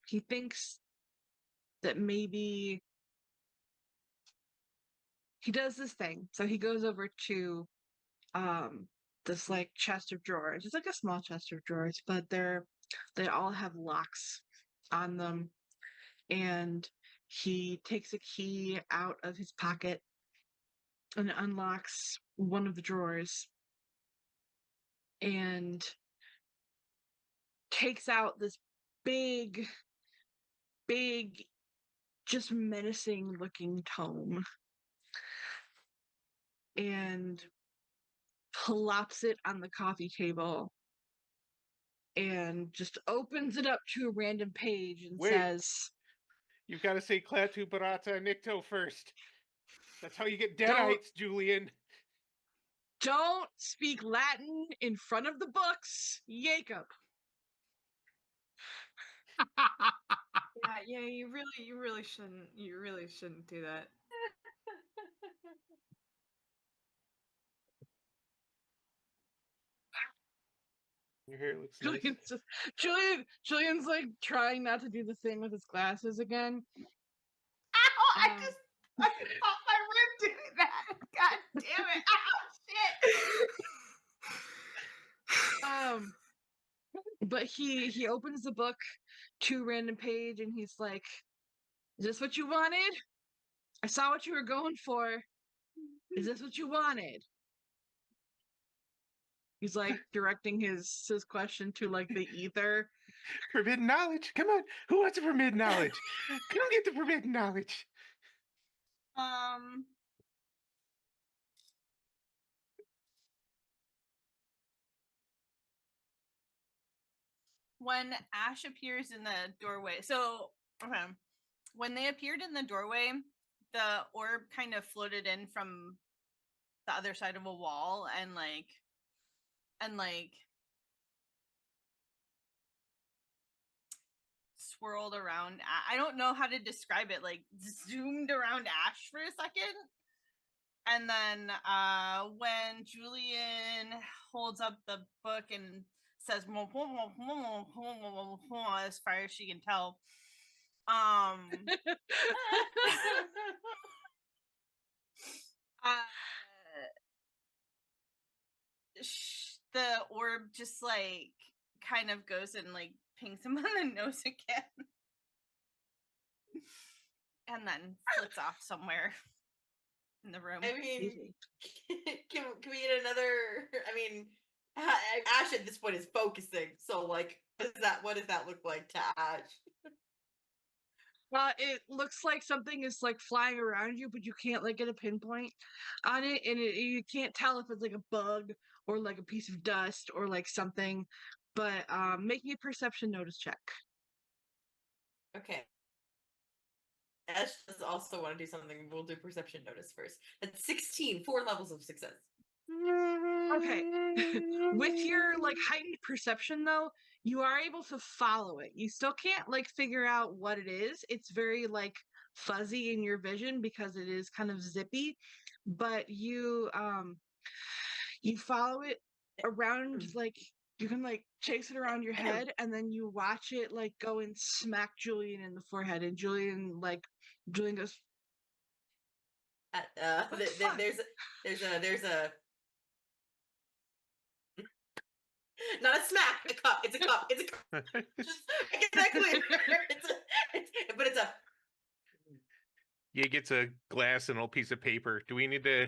he thinks that maybe he does this thing. So he goes over to this like chest of drawers. It's like a small chest of drawers, but they all have locks on them. And he takes a key out of his pocket and unlocks one of the drawers and takes out this big, just menacing looking tome and plops it on the coffee table and just opens it up to a random page and Wait. says, "You've got to say Klaatu Barata Nikto first. That's how you get deadites, Julian." "Don't speak Latin in front of the books, Jacob." Yeah, you really shouldn't do that. Your hair looks nice. Julian's like trying not to do the thing with his glasses again. Ow! I just fucking popped my rib doing that. God damn it! Ow! Shit! But he opens the book to a random page and he's like, "Is this what you wanted? I saw what you were going for. Is this what you wanted?" He's like directing his question to like the ether. Forbidden knowledge. Come on. Who wants the forbidden knowledge? Come get the forbidden knowledge. When Ash appears in the doorway, so okay, when they appeared in the doorway, the orb kind of floated in from the other side of a wall and swirled around. I don't know how to describe it. Like zoomed around Ash for a second, and then when Julian holds up the book and says as far as she can tell, the orb just like kind of goes and like pings him on the nose again and then flits off somewhere in the room. I mean, can we get another? I mean, Ash at this point is focusing. So, like, what does that look like to Ash? It looks like something is like flying around you, but you can't like get a pinpoint on it, and you can't tell if it's like a bug or like a piece of dust or like something. But make me a perception notice check. Okay. Ash does also want to do something. We'll do perception notice first. That's 16, 4 levels of success. Okay. With your like heightened perception though, you are able to follow it. You still can't like figure out what it is. It's very like fuzzy in your vision because it is kind of zippy, but you follow it around, like you can like chase it around your head and then you watch it like go and smack Julian in the forehead, and Julian goes, there's a not a smack, a cup. It's a cup. It's a cup. Exactly. But it's a. Yeah, gets a glass and a little piece of paper. Do we need to?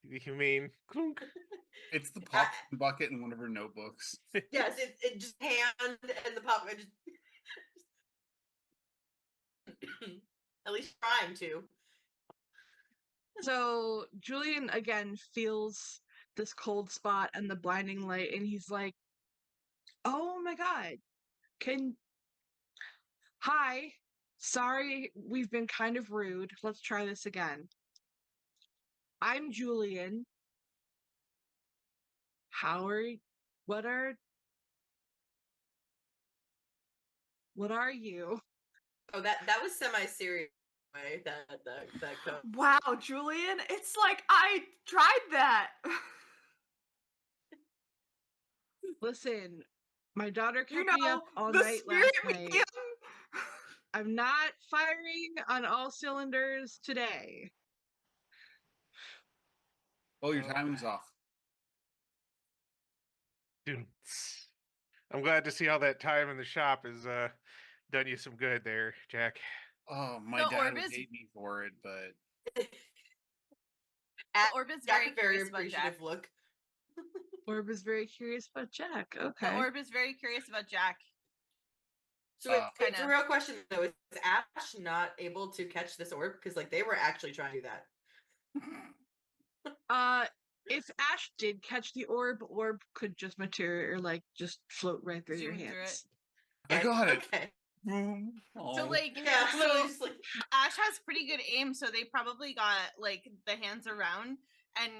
You mean clunk? It's the pop bucket in one of her notebooks. Yes, it just hand and the pop. Just... At least trying to. So Julian again feels this cold spot and the blinding light, and he's like, "Oh my god, hi, sorry, we've been kind of rude. Let's try this again. I'm Julian. What are you?" Oh, that was semi-serious. Way that code. Wow, Julian, it's like I tried that. Listen, my daughter kept me up all night last night. I'm not firing on all cylinders today. Oh, your timing's off. Dude, I'm glad to see all that time in the shop has done you some good there, Jack. Oh, my dad would hate me for it, but Orb is very appreciative look. Orb is very curious about Jack. Okay. The orb is very curious about Jack. So it's a real question though. Is Ash not able to catch this orb? Because like they were actually trying to do that. if Ash did catch the orb could just material or like just float right through your Zoom through it. hands. I got it. Okay. So Oh. like Yeah, so literally just like Ash has pretty good aim, so they probably got like the hands around, and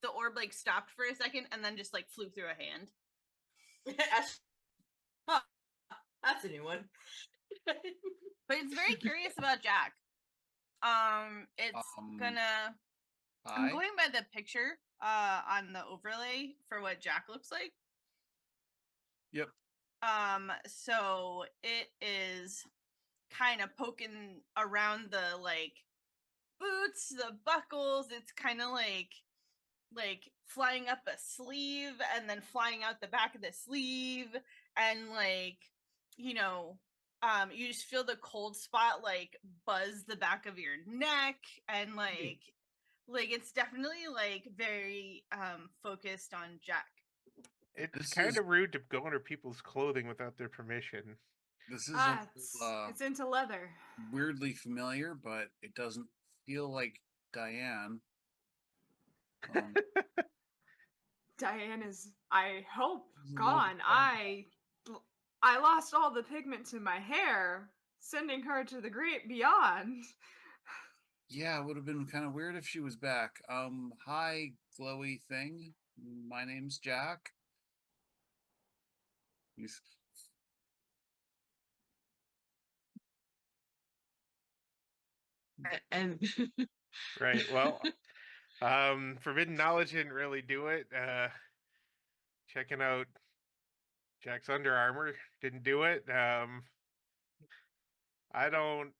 the orb like stopped for a second and then just like flew through a hand. Ash. Huh, that's a new one. But it's very curious about Jack. It's gonna. I'm Hi. going by the picture on the overlay for what Jack looks like. Yep. So it is kind of poking around the like boots, the buckles. It's kind of like flying up a sleeve and then flying out the back of the sleeve, and like, you know, you just feel the cold spot like buzz the back of your neck, and like it's definitely like very focused on Jack. It's kind of rude to go under people's clothing without their permission. This is It's into leather. weirdly familiar, but it doesn't feel like Diane. Diane is, I hope, Is a little gone. bit I lost all the pigment in my hair, sending her to the great beyond. Yeah, it would have been kind of weird if she was back. Hi, glowy thing. My name's Jack. He's And Right. Well, forbidden knowledge didn't really do it. Checking out Jack's Under Armour didn't do it. I don't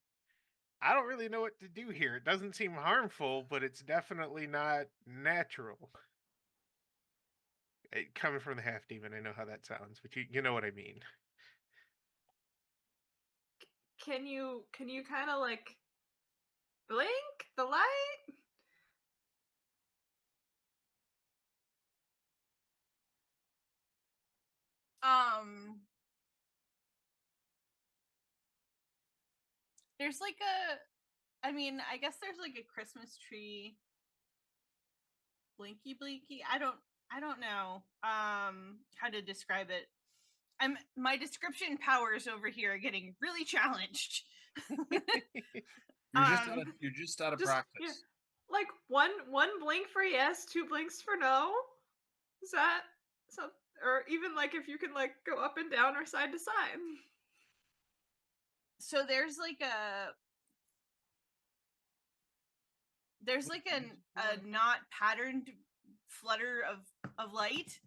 really know what to do here. It doesn't seem harmful, but it's definitely not natural. Coming from the half demon, I know how that sounds, but you know what I mean. Can you kind of like blink the light? There's like I mean, I guess there's like a Christmas tree blinky blinky. I don't know how to describe it. My description powers over here are getting really challenged. you're just out of practice. Yeah, like one blink for yes, two blinks for no. Is that so? Or even like if you can like go up and down or side to side. So there's like a not patterned flutter of light,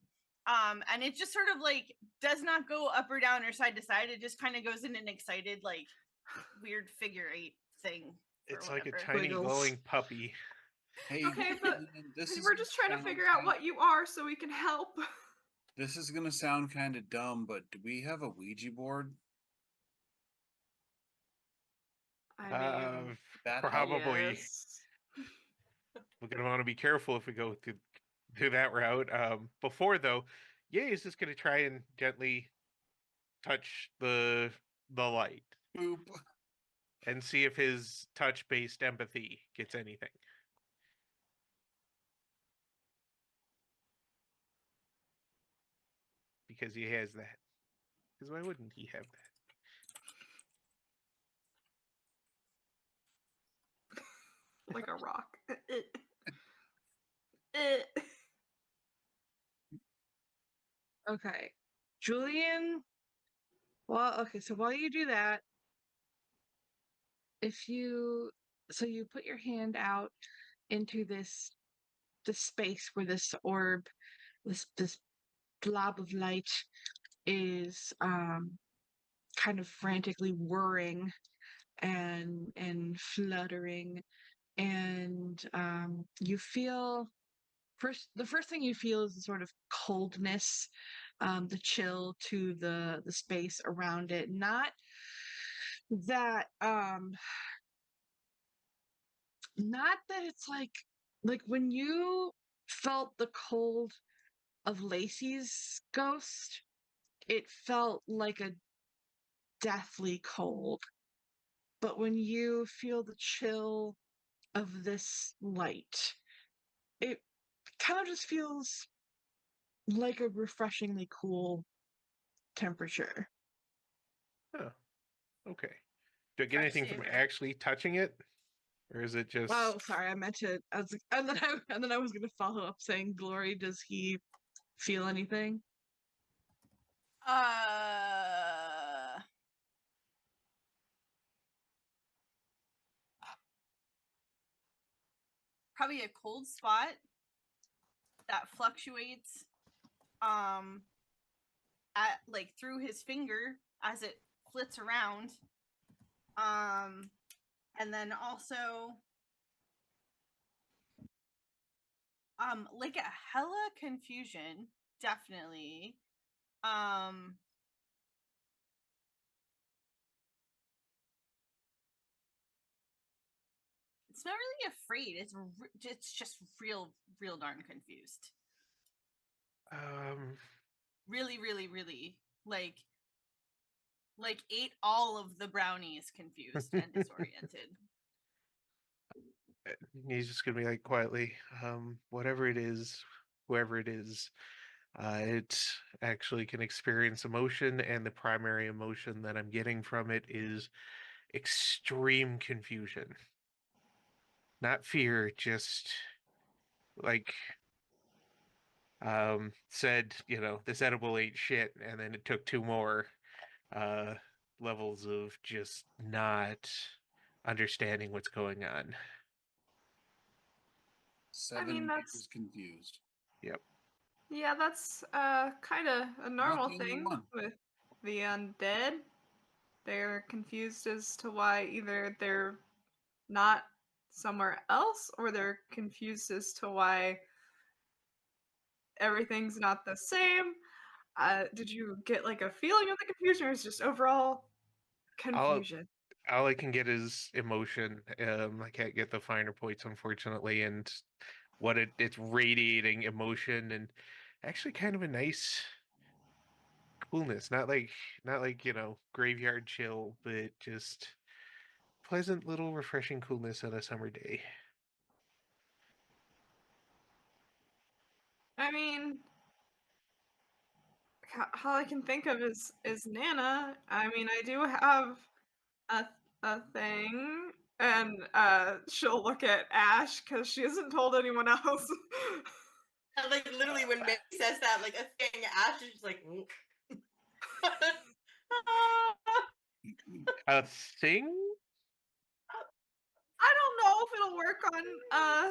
and it just sort of like does not go up or down or side to side. It just kind of goes in an excited like weird figure eight thing. It's whatever. like a tiny glowing puppy. Hey, Okay, but this is we're just trying to figure out what you are so we can help. This is gonna sound kind of dumb, but do we have a Ouija board? I mean, Probably. yes. We're gonna want to be careful if we go through that route. Before though, Ye is just gonna try and gently touch the light. Boop. And see if his touch-based empathy gets anything. Because he has that. Because why wouldn't he have that? Like a rock. okay. Julian. Well, okay, so while you do that, you put your hand out into this space where this orb, this blob of light is kind of frantically whirring and fluttering, and you feel the first thing you feel is the sort of coldness, the chill to the space around it. Not that not that it's like when you felt the cold of Lacey's ghost, it felt like a deathly cold. But when you feel the chill of this light, it kind of just feels like a refreshingly cool temperature. Oh, okay. Do I get anything from Fresh air. actually touching it, or is it just? Oh, sorry, I meant to. And then I was gonna follow up saying, "Glory, does he feel anything?" Probably a cold spot that fluctuates at like through his finger as it flits around. And then also like a hella confusion, definitely. It's not really afraid. It's just real darn confused. Really, really, really like ate all of the brownies confused and disoriented. He's just gonna be like quietly, whatever it is, whoever it is, it actually can experience emotion, and the primary emotion that I'm getting from it is extreme confusion. Not fear, just like said, this edible ain't shit, and then it took two more levels of just not understanding what's going on. 7 that's years confused. Yep. Yeah, that's kind of a normal the only thing one. with the undead. They're confused as to why either they're not somewhere else or they're confused as to why everything's not the same. Did you get like a feeling of the confusion or is just overall All confusion? all I can get is emotion. I can't get the finer points, unfortunately, and what it's radiating emotion and actually kind of a nice coolness. Not like graveyard chill, but just pleasant little refreshing coolness on a summer day. I mean, all I can think of is Nana. I mean, I do have a a thing, and she'll look at Ash because she hasn't told anyone else. And like literally when May says that, like a thing, Ash is just like. A thing? I don't know if it'll work on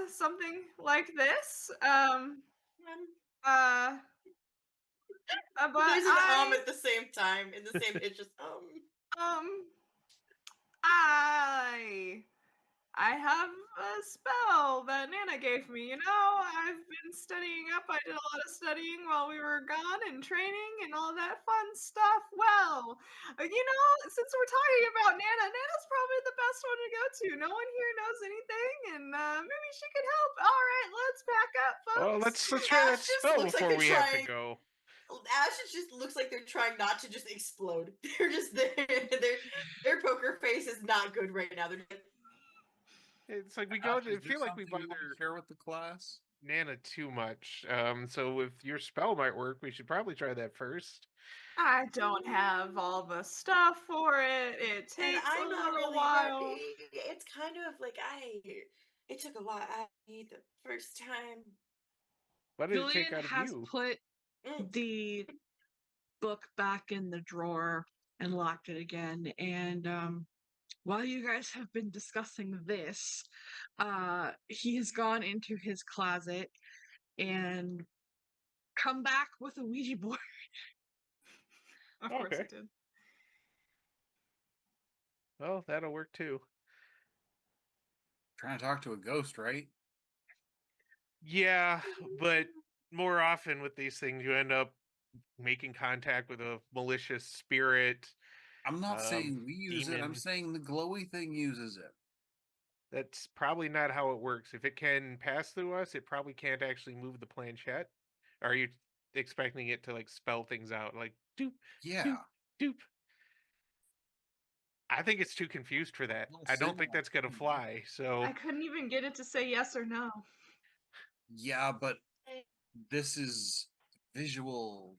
something like this. But There's an at the same time in the same pitch, just I have a spell that Nana gave me. I've been studying up. I did a lot of studying while we were gone and training and all that fun stuff. Well, since we're talking about Nana, Nana's probably the best one to go to. No one here knows anything, and maybe she could help. All right, let's back up, folks. Well, let's try that spell before we have to go. Ash just looks like they're trying not to just explode. They're just their poker face is not good right now. They're just like, It's like we go to feel like we bother share with the class. Nana too much. So if your spell might work, we should probably try that first. I don't have all the stuff for it. It takes a little while. It's kind of like it took a lot out of me the first time. What did it take Julian out of has you? put the book back in the drawer and locked it again. And while you guys have been discussing this, he has gone into his closet and come back with a Ouija board. Of course it did. Well, that'll work too. Trying to talk to a ghost, right? Yeah, but more often with these things, you end up making contact with a malicious spirit. I'm not saying we use it. I'm demon. saying the glowy thing uses it. That's probably not how it works. If it can pass through us, it probably can't actually move the planchette. Are you expecting it to like spell things out like doop? Yeah. Doop, doop. I think it's too confused for that. I don't think that's gonna fly. So I couldn't even get it to say yes or no. Yeah, but this is visual.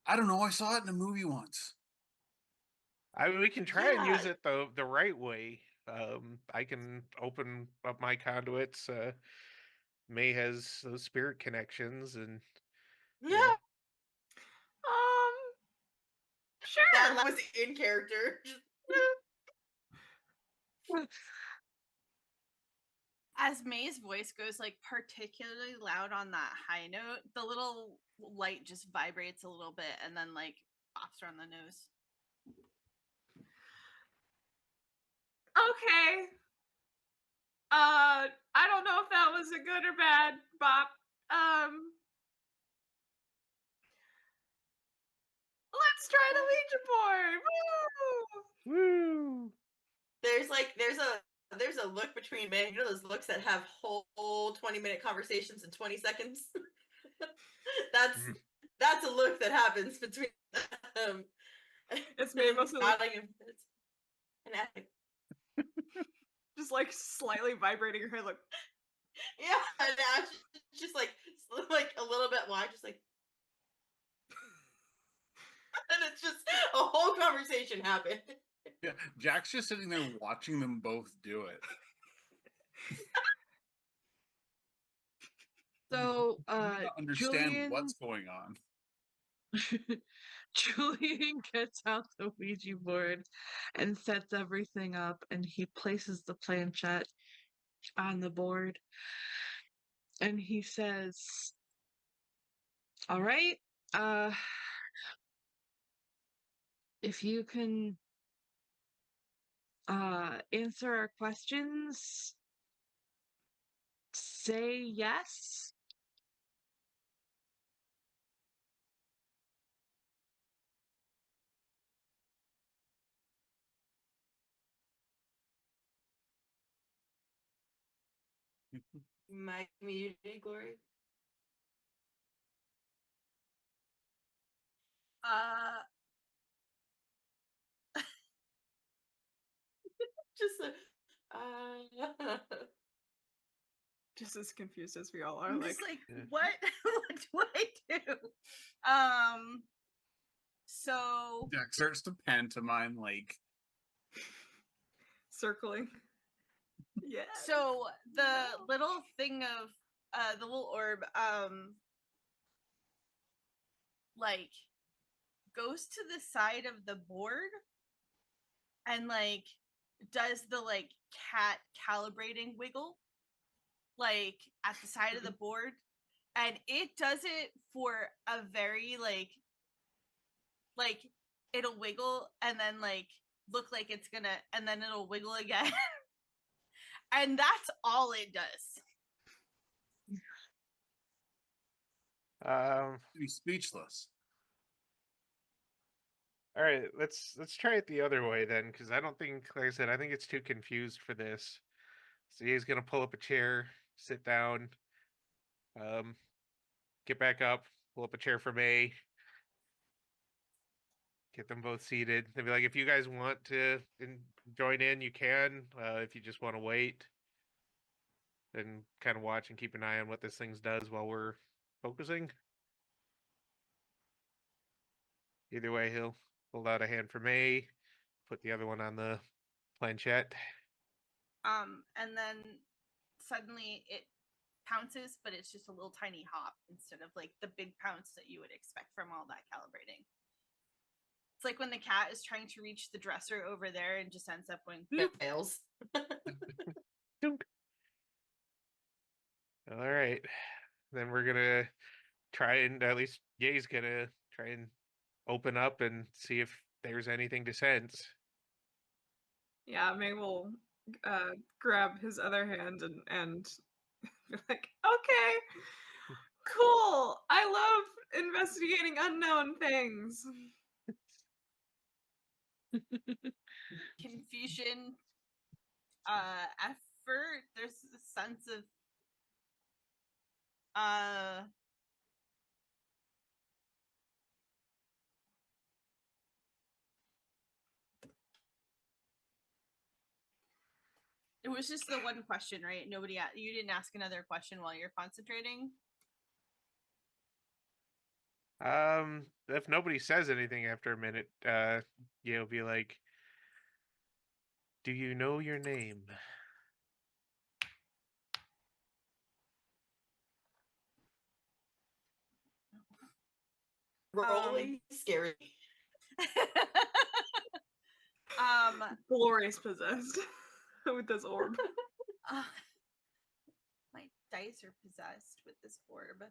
I don't know. I saw it in a movie once. I mean, we can try and use Yeah. it the right way. I can open up my conduits. May has those spirit connections, and Yeah. Sure. That was in character. As May's voice goes like particularly loud on that high note, the little light just vibrates a little bit and then like pops her on the nose. Okay. I don't know if that was a good or bad bop. Let's try the Ouija board. Woo! woo! There's a look between men. You know those looks that have whole 20-minute conversations in 20 seconds? That's a look that happens between them. It's made mostly like, an addict. just like slightly vibrating her head like Yeah, and Ash just like a little bit wide, just like and it's just a whole conversation happened. Yeah, Jack's just sitting there watching them both do it. So, Understand Julian, what's going on. Julian gets out the Ouija board and sets everything up, and he places the planchette on the board, and he says, "All right, uh, if you can answer our questions, say yes." My community glory. Just just as confused as we all are. I'm Like, just like, Yeah. what? What do I do? So Jack starts to pantomime like circling. Yeah. so the little thing of the little orb like goes to the side of the board and like does the like cat calibrating wiggle like at the side of the board, and it does it for a very like it'll wiggle and then like look like it's gonna and then it'll wiggle again. And that's all it does. be speechless. All right, let's try it the other way then, because I don't think, like I said, I think it's too confused for this. So he's gonna pull up a chair, sit down, get back up, pull up a chair for May, get them both seated. They'll be like, if you guys want to join in, you can. If you just want to wait, then kind of watch and keep an eye on what this thing does while we're focusing. Either way, he'll hold out a hand for May, put the other one on the planchette. And then suddenly it pounces, but it's just a little tiny hop instead of like the big pounce that you would expect from all that calibrating. It's like when the cat is trying to reach the dresser over there and just ends up going boop. fails. Dunk. All right, then we're gonna try and at least Ye's gonna try and open up and see if there's anything to sense. Yeah, May will grab his other hand and be like, okay, cool. I love investigating unknown things. Confusion, effort. There's a sense of it was just the one question, right? You didn't ask another question while you're concentrating. If nobody says anything after a minute, you'll be like, "Do you know your name?" Rolling scary. Glorious possessed with this orb. My dice are possessed with this orb.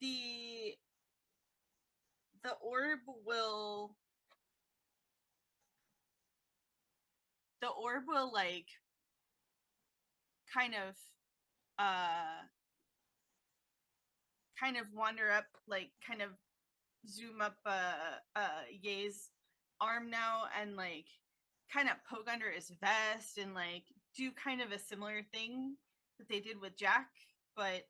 The orb will like kind of wander up, like kind of zoom up Ye's arm now and like kind of poke under his vest and like do kind of a similar thing that they did with Jack, but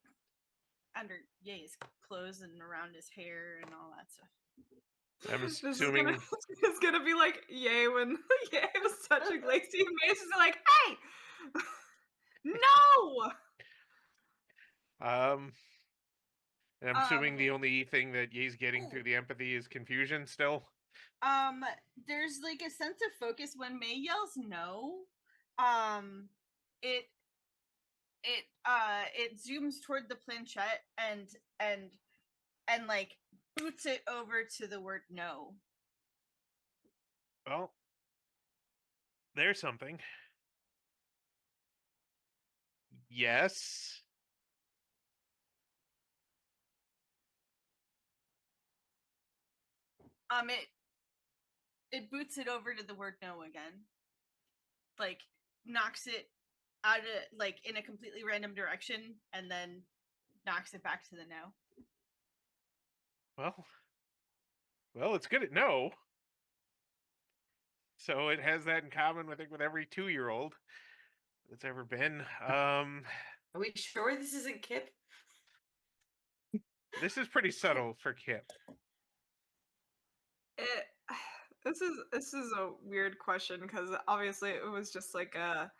under Ye's clothes and around his hair and all that stuff. I'm assuming it's gonna be like Ye when Ye was touching Lacey and Mace is like, hey, no. And I'm assuming the only thing that Ye's getting through the empathy is confusion still. There's like a sense of focus when May yells no. It zooms toward the planchette and like boots it over to the word no. Well, there's something. Yes. It boots it over to the word no again. Like knocks it out of like in a completely random direction and then knocks it back to the no. Well, it's good at no. So it has that in common, I think, with every 2-year-old that's ever been. Are we sure this isn't Kip? This is pretty subtle for Kip. This is a weird question because obviously it was just like a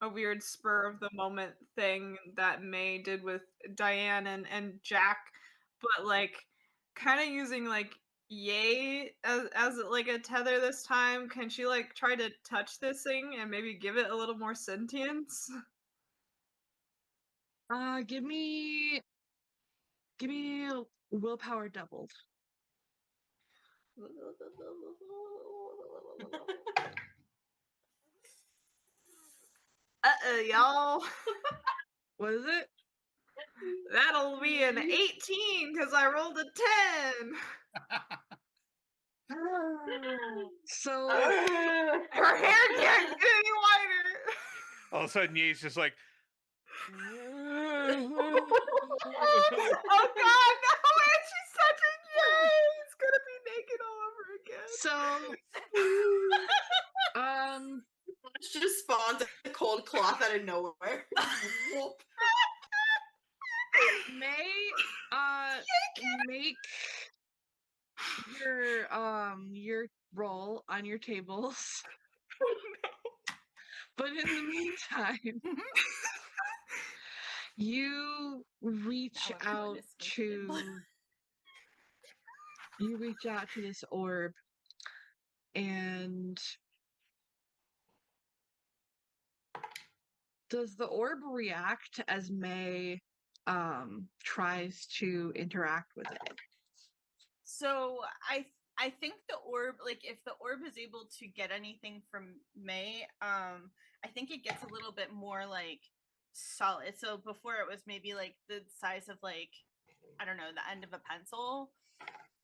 weird spur of the moment thing that May did with Diane and Jack, but like kind of using like Ye as like a tether this time. Can she like try to touch this thing and maybe give it a little more sentience? Give me willpower doubled. Y'all. What is it? That'll be an 18 because I rolled a 10. So her hair can't get any whiter. All of a sudden, Ye's just like, Oh God, no! And she's touching Ye. It's gonna be naked all over again. So, It's just spawns a cold cloth out of nowhere. May make your roll on your tables. Oh, no. But in the meantime, you reach out to this orb and does the orb react as May tries to interact with it? So I think the orb, like if the orb is able to get anything from May, I think it gets a little bit more like solid. So before it was maybe like the size of like, I don't know, the end of a pencil.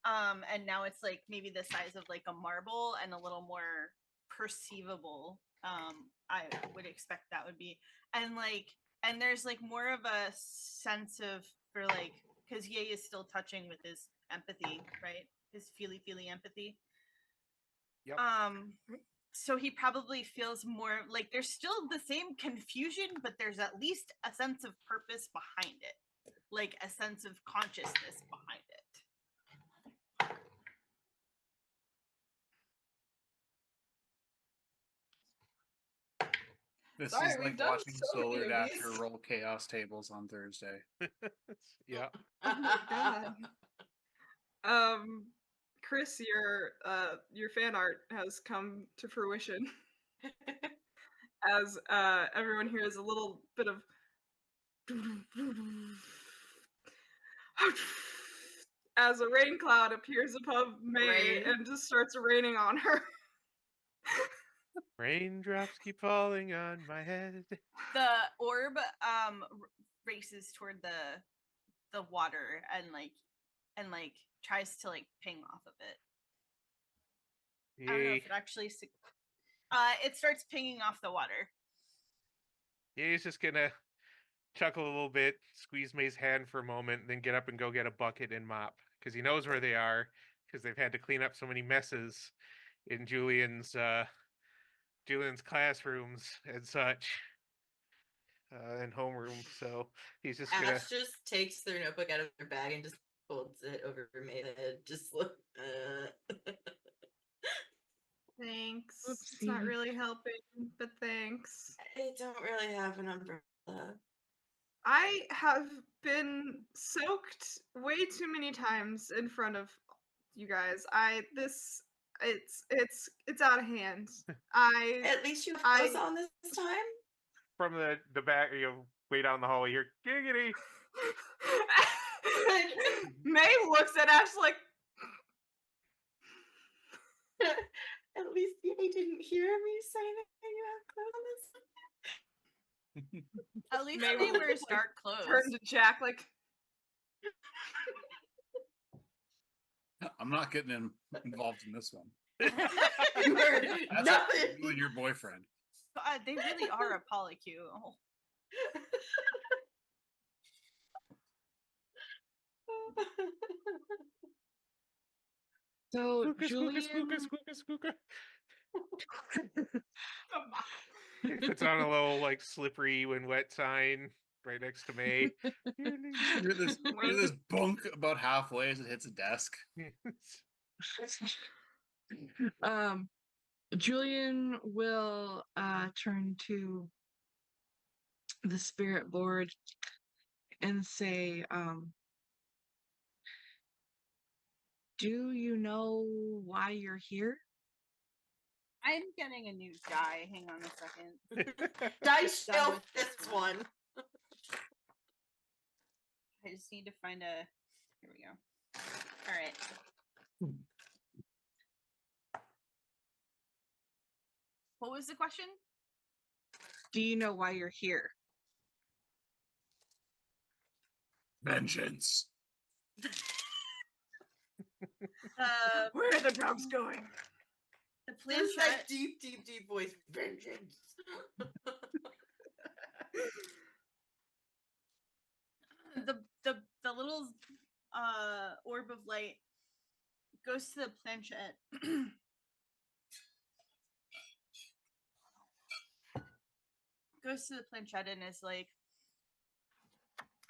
And now it's like maybe the size of like a marble and a little more perceivable. I would expect that would be. And like, and there's like more of a sense of for like, because Ye is still touching with his empathy, right? His feely empathy. Yep. So he probably feels more like there's still the same confusion, but there's at least a sense of purpose behind it, like a sense of consciousness behind it. This Sorry, is we've like done watching so many Solar of Dasher these. roll chaos tables on Thursday. Yeah. Oh my god. Chris, your fan art has come to fruition. As everyone hears a little bit of as a rain cloud appears above May Rain. and just starts raining on her. Raindrops keep falling on my head. The orb races toward the water and tries to like ping off of it. I don't know Yay. if it actually it starts pinging off the water. Yeah, he's just gonna chuckle a little bit, squeeze May's hand for a moment, then get up and go get a bucket and mop because he knows where they are because they've had to clean up so many messes in Julian's classrooms and such, and homeroom. So he's just gonna. Ash just takes their notebook out of their bag and just folds it over May's head. Just look. Thanks. Oopsie. It's not really helping, but thanks. I don't really have an umbrella. I have been soaked way too many times in front of you guys. It's out of hand. At least you have I- clothes on this time. From the back, way down the hallway here. Giggity. May looks at Ash like, At least you didn't hear me say that you have clothes on this time. At least May May will, wears like, dark clothes. turn to Jack like, I'm not getting involved in this one. You heard That's nothing. you and your boyfriend. They really are a polycule. So Spooka, Julian, spooka. He puts on a little like slippery when wet sign right next to May. Hear this bunk about halfway as it hits a desk. Julian will turn to the spirit board and say, do you know why you're here? I'm getting a new die. Hang on a second. Dice Done shelf with this one. I just need to find a. Here we go. All right. What was the question? Do you know why you're here? Vengeance. where are the drums going? The This is planchette. that deep voice. Vengeance. The little orb of light goes to the planchette. Goes to the planchette and is like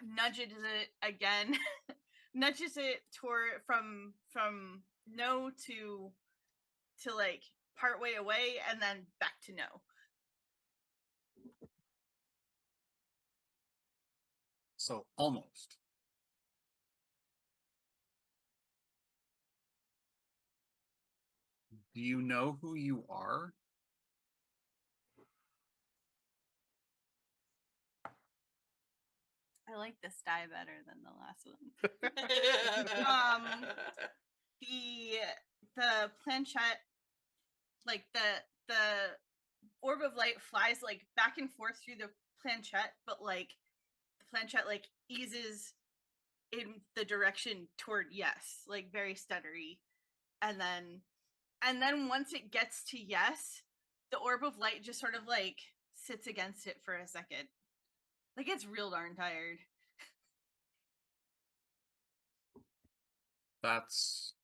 nudges it again. Nudges it toward from no to like part way away and then back to no. So almost. Do you know who you are? I like this die better than the last one. The planchette, like the orb of light flies like back and forth through the planchette, but like the planchette like eases in the direction toward yes, like very stuttery, and then once it gets to yes, the orb of light just sort of like sits against it for a second, like it's real darn tired. That's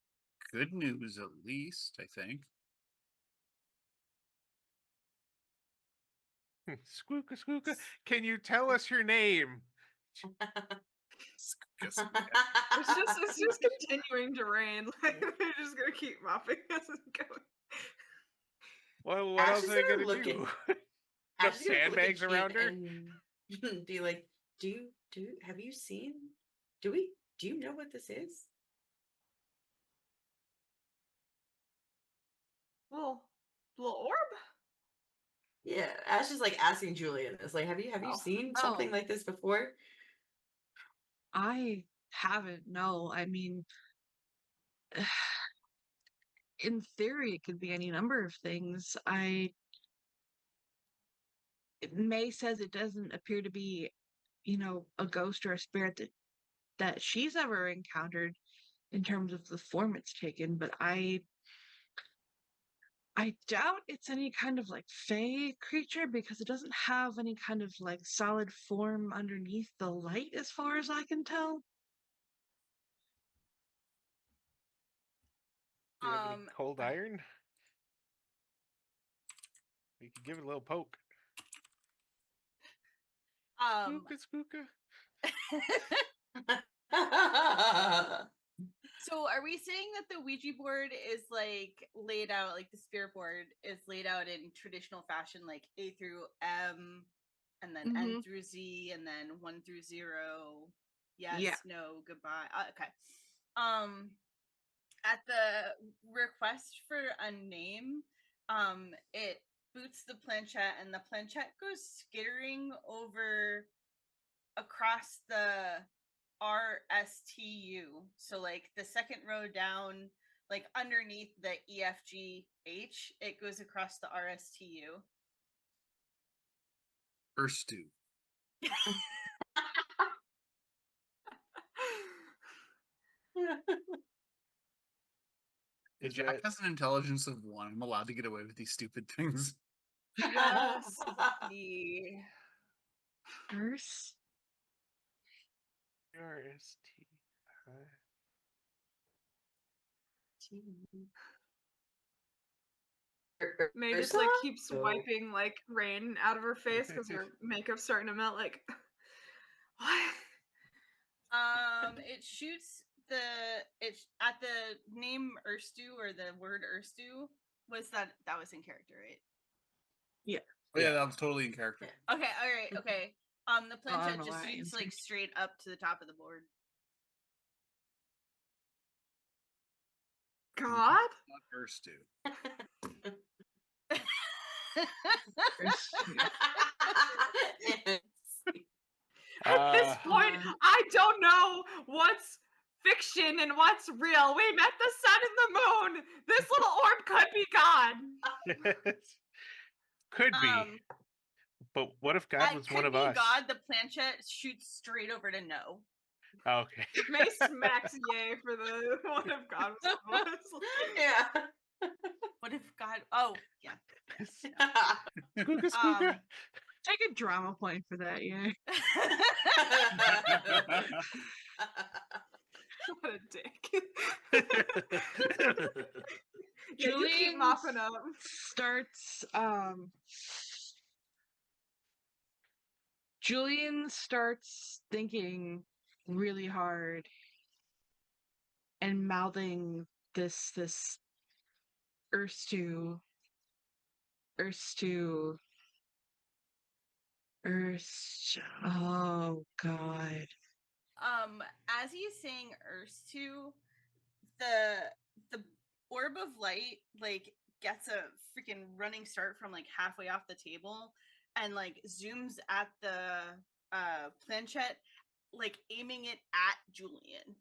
good news, at least, I think. Skooka. Can you tell us your name? Guess- It's just continuing to rain. Like they're just gonna keep mopping as it's going. Well, what Ash else is are they gonna gonna look do? Enough Ashley's gonna look at sandbags around her. and be like, have you seen? Do you know what this is? Little orb. Yeah, Ash is like asking Julian this. Like, have you seen something like this before? I haven't. No, I mean, in theory, it could be any number of things. May says it doesn't appear to be, a ghost or a spirit that she's ever encountered in terms of the form it's taken, but I doubt it's any kind of like fey creature because it doesn't have any kind of like solid form underneath the light as far as I can tell. Do you have any cold iron? We could give it a little poke. Spooka. So are we saying that the Ouija board is like laid out, like the spirit board is laid out in traditional fashion, like A through M, and then N through Z, and then 1 through 0? Yes, no, goodbye. Okay. At the request for a name, it boots the planchette, and the planchette goes skittering over across the RSTU. So like the second row down, like underneath the EFGH, it goes across the RSTU. Urstu. Jack has an intelligence of 1. I'm allowed to get away with these stupid things. Let's see. First. May just like keeps wiping like rain out of her face because her makeup's starting to melt. Like, what? It shoots it's at the name Urstu, or the word Urstu. That was in character, right? Yeah. Oh, yeah, that was totally in character. Okay, all right, okay. The planchette just shoots like straight up to the top of the board. God? Not Urstu. At this point, I don't know what's fiction and what's real. We met the sun and the moon. This little orb could be God. Could be. But what if God was one of us? God, the planchette shoots straight over to no. Okay. May smacks yay for the what if God was one of us. Yeah. What if God? Oh, yeah. Spooka. Take a drama point for that, yeah. What a dick. Julian keep mopping up. Julian starts thinking really hard and mouthing this Erstu. Oh God. As he's saying Erstu, the orb of light like gets a freaking running start from like halfway off the table and like zooms at the planchette, like aiming it at Julian.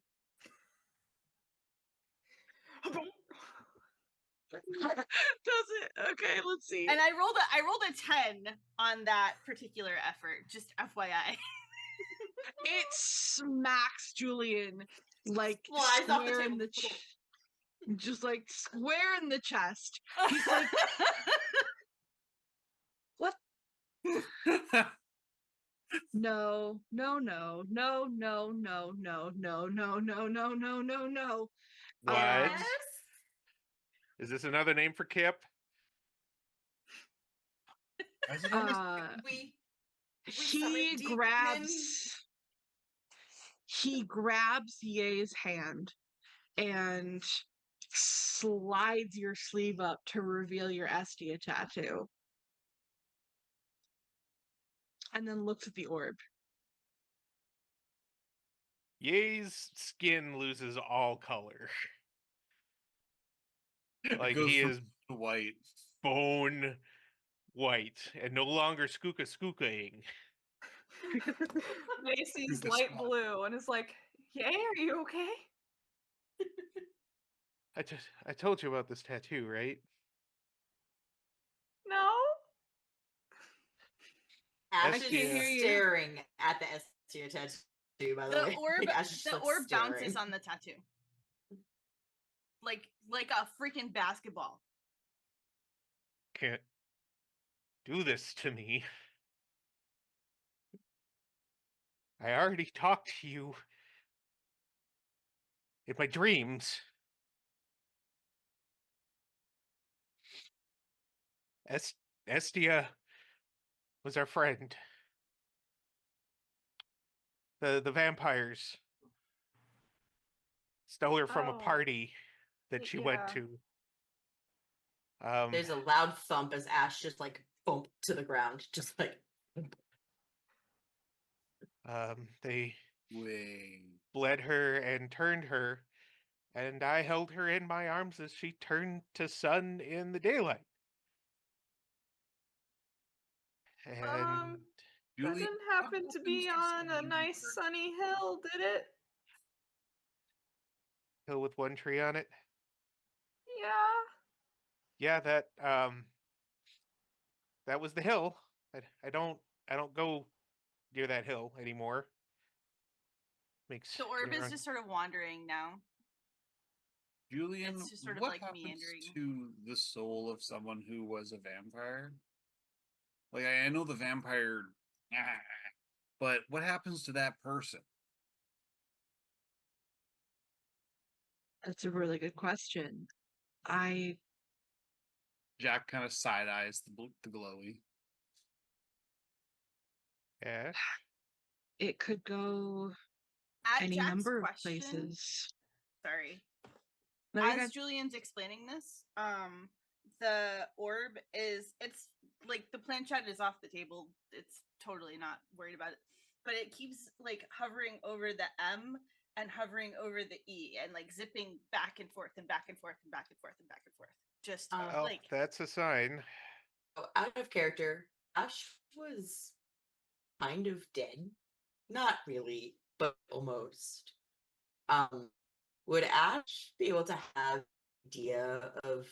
Does it? Okay, let's see. And I rolled a 10 on that particular effort, just FYI. It smacks Julian like Flies off the square in table. just like square in the chest. He's like, what? No. What? Yes? Is this another name for Kip? He grabs Ye's hand and slides your sleeve up to reveal your Estia tattoo. and then looks at the orb. Ye's skin loses all color. Like Goes he from is white. bone white and no longer skooka-skookaing. Macy's The light spot. blue and is like, "Yay, are you okay?" I told you about this tattoo, right? No. Ash I is can't hear you. staring at the STO tattoo, by the way. Ash is, The like, orb bounces staring. on the tattoo. Like a freaking basketball. Can't do this to me. I already talked to you in my dreams. Estia was our friend. The vampires stole her from a Oh, party that she went yeah. to. There's a loud thump as Ash just like bump to the ground, just like. They Way. bled her and turned her, and I held her in my arms as she turned to sun in the daylight. And That Julie, didn't happen to be on a nice sunny hill, did it? hill with one tree on it. Yeah. Yeah, that was the hill. I don't go near that hill anymore. Makes The orb is everyone- just sort of wandering now. Julian, It's just sort of what like happens meandering. to the soul of someone who was a vampire? Like I know the vampire, but what happens to that person? That's a really good question. Jack kind of side eyes the glowy. Yeah. It could go At any Jack's number of question, places. sorry. No, you're As good. Julian's explaining this, the orb it's like the planchette is off the table. It's totally not worried about it. But it keeps like hovering over the M and hovering over the E and like zipping back and forth and back and forth and back and forth and back and forth. Just Well, like that's a sign. Out of character, Ash was kind of dead. Not really, but almost. Would Ash be able to have idea of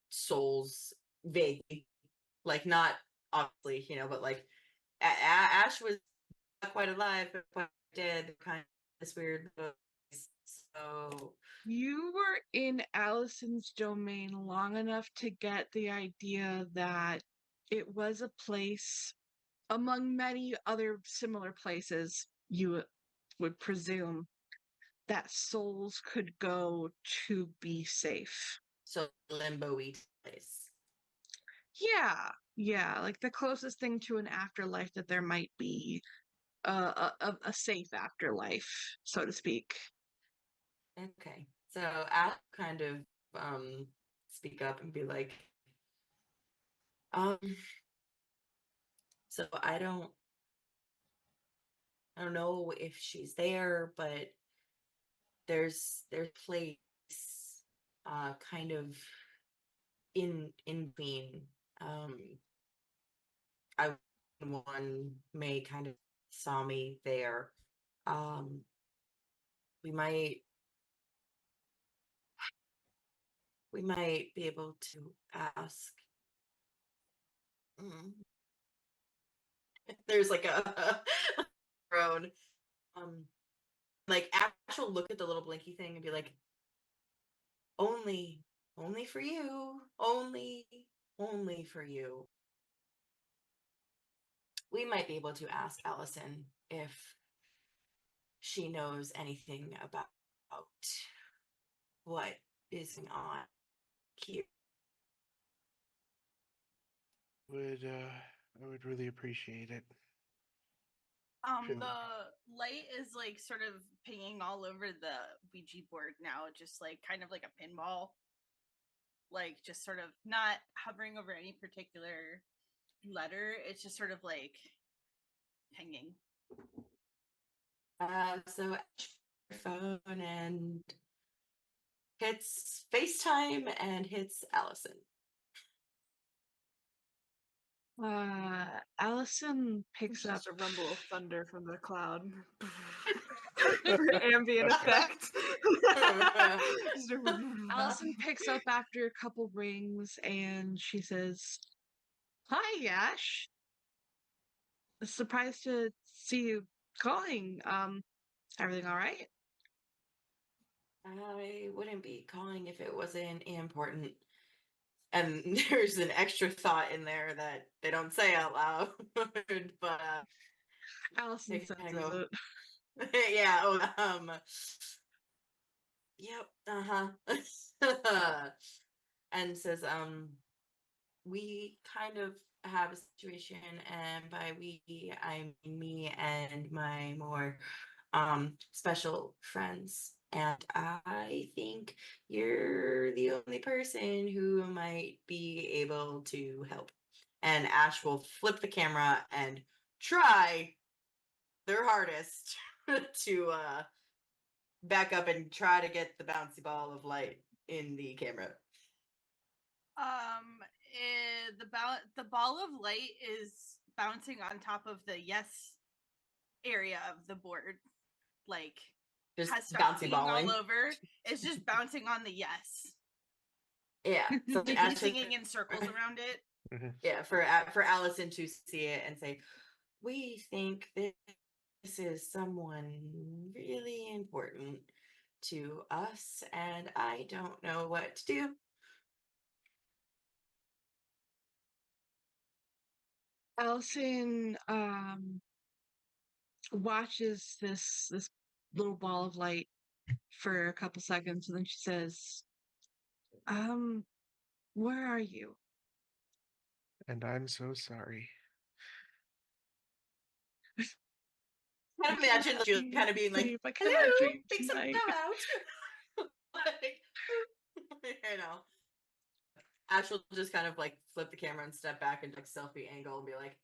souls vaguely, like not obviously, but like Ash was not quite alive, but quite dead, kind of this weird place. So You were in Allison's domain long enough to get the idea that it was a place among many other similar places you would presume that souls could go to be safe. so limbo-y place. Yeah, like the closest thing to an afterlife that there might be, a safe afterlife, so to speak. Okay. So Ash kind of speak up and be like, so I don't know if she's there, but there's place kind of in between. I one may kind of saw me there. We might be able to ask. There's like a groan. Like actual look at the little blinky thing and be like, only for you, only for you. We might be able to ask Allison if she knows anything about what is going on here. I would really appreciate it. Sure. the light is like sort of pinging all over the Ouija board now, just like kind of like a pinball. Like just sort of not hovering over any particular letter. It's just sort of like hanging. So phone and hits FaceTime and hits Allison. Allison picks up. Just a rumble of thunder from the cloud. For ambient effect. Allison picks up after a couple rings and she says, "Hi, Yash. Surprised to see you calling. Everything all right?" I wouldn't be calling if it wasn't important. And there's an extra thought in there that they don't say out loud. But Allison they says kind of go, it. yeah, yep, and says, we kind of have a situation, and by we, I mean me and my more special friends. And I think you're the only person who might be able to help. And Ash will flip the camera and try their hardest to back up and try to get the bouncy ball of light in the camera. The ball of light is bouncing on top of the yes area of the board, like Just has stopped bouncy being balling all over. It's just bouncing on the yes. Yeah, so Maybe Ash singing in circles around it. Yeah, for Allison to see it and say, we think this is someone really important to us, and I don't know what to do. Allison watches this little ball of light for a couple seconds and then she says, where are you? And I'm so sorry. I kind of imagine Julie kind of being like, I hello, cannot dream thanks tonight. out. Like, you know. Ash will just kind of like flip the camera and step back and like selfie angle and be like,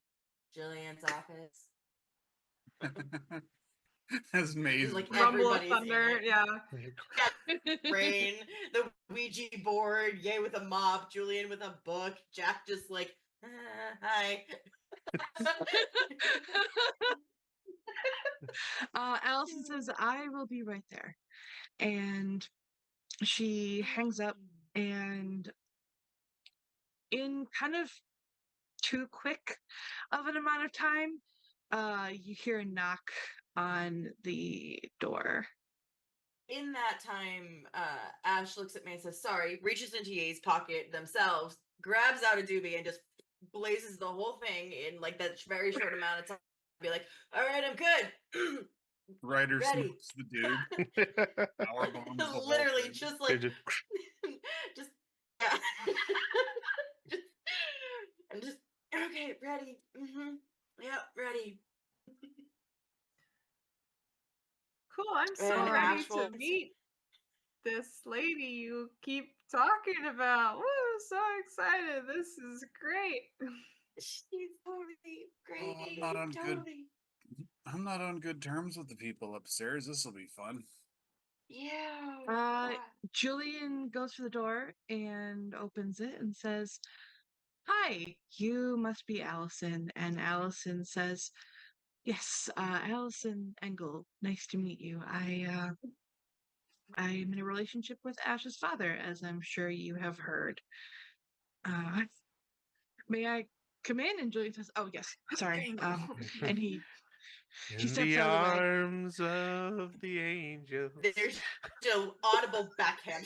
Jillian's office. That's amazing. Like Rumble of everybody's thunder, yeah. Rain, the Ouija board, Yay with a mop, Julian with a book, Jack just like, hi. Allison says, I will be right there. And she hangs up, and in kind of too quick of an amount of time, you hear a knock on the door. In that time, Ash looks at me and says, sorry, reaches into Ye's pocket themselves, grabs out a doobie, and just blazes the whole thing in like that very short amount of time. Be like, all right, I'm good. Ryder Ready. smokes the dude. Power bombs the whole Literally, thing. just like, just, yeah. And just, okay, ready. Yep, ready. Cool, I'm so And ready Ash will- to meet this lady you keep talking about. Woo, so excited. This is great. She's totally great. Oh, I'm not on good terms with the people upstairs. This will be fun. Yeah. Julian goes to the door and opens it and says, hi, you must be Allison. And Allison says, yes, Allison Engel, nice to meet you. I'm in a relationship with Ash's father, as I'm sure you have heard. May I come in? And Julian says, oh yes, sorry. And he In steps the out of the way. arms of the angels. There's still audible backhand.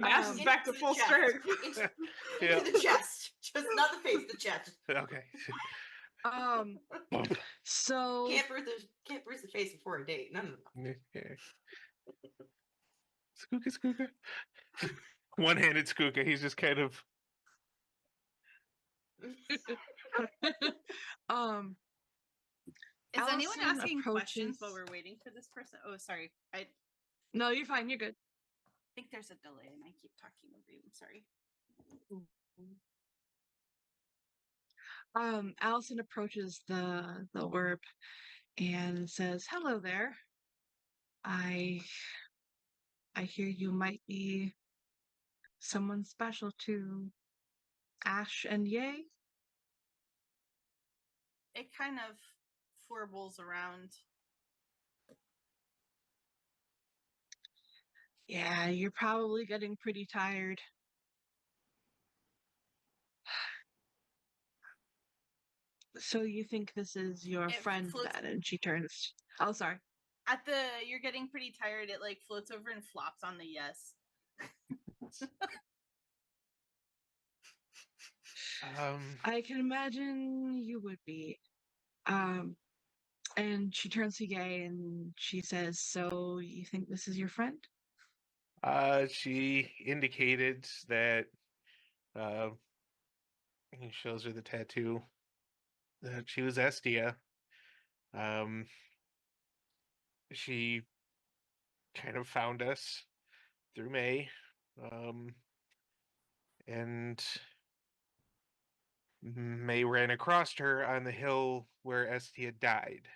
Ash is back to Into the full chest. strength. Into the chest. Just not the face, the chest. Okay. So Can't bruise the face before a date. No. Skooka. One-handed Skooka. He's just kind of. Is anyone Allison asking questions approaches- while we're waiting for this person? Oh, sorry. I No, you're fine. You're good. think there's a delay and I keep talking over you. I'm sorry. Allison approaches the orb and says, "Hello there. I I hear you might be someone special to Ash and Yay." It kind of forbles around. Yeah, you're probably getting pretty tired. So you think this is your It friend floats- then? And she turns. Oh, sorry. At the you're getting pretty tired, it like floats over and flops on the yes. I can imagine you would be. And she turns to Yay and she says, "So you think this is your friend?" She indicated that he shows her the tattoo that she was Estia. She kind of found us through May. And May ran across her on the hill where Estia died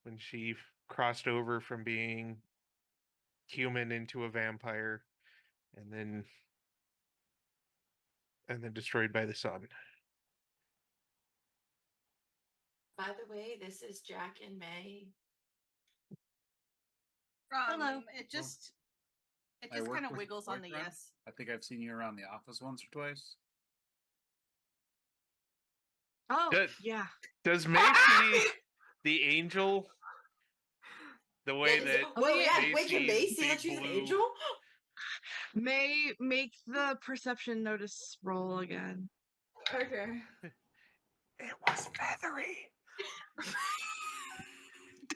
when she crossed over from being human into a vampire and then destroyed by the sun. By the way, this is Jack and May. Hello. It just I work kind of with wiggles your on the boyfriend. yes. I think I've seen you around the office once or twice. Oh, Good. yeah. Does May see the angel the way that Wait, can May see the that she's an blue- angel? May make the perception notice roll again. Okay. It was feathery.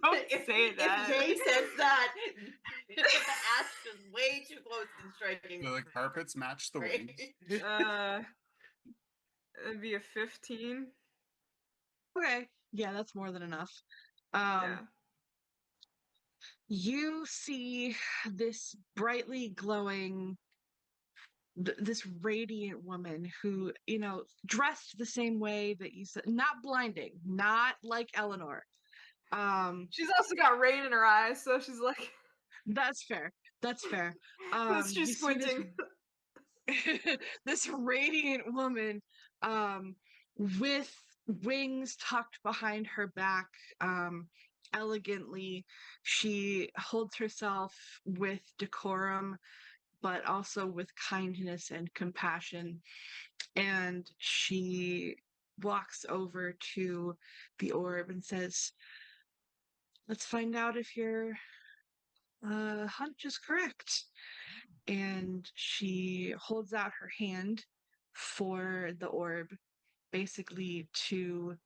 Don't say that. If May says that, Ash is way too close to striking. Do the carpets match the Right? wings? It'd be a 15. Okay. Yeah, that's more than enough. Yeah. You see this brightly glowing, this radiant woman who, dressed the same way that you said, not blinding, not like Eleanor. She's also got rain in her eyes, so she's like. That's fair. That's fair. She's You see squinting. this radiant woman, with wings tucked behind her back, elegantly. She holds herself with decorum, but also with kindness and compassion. And she walks over to the orb and says, "Let's find out if your hunch is correct." And she holds out her hand for the orb, basically to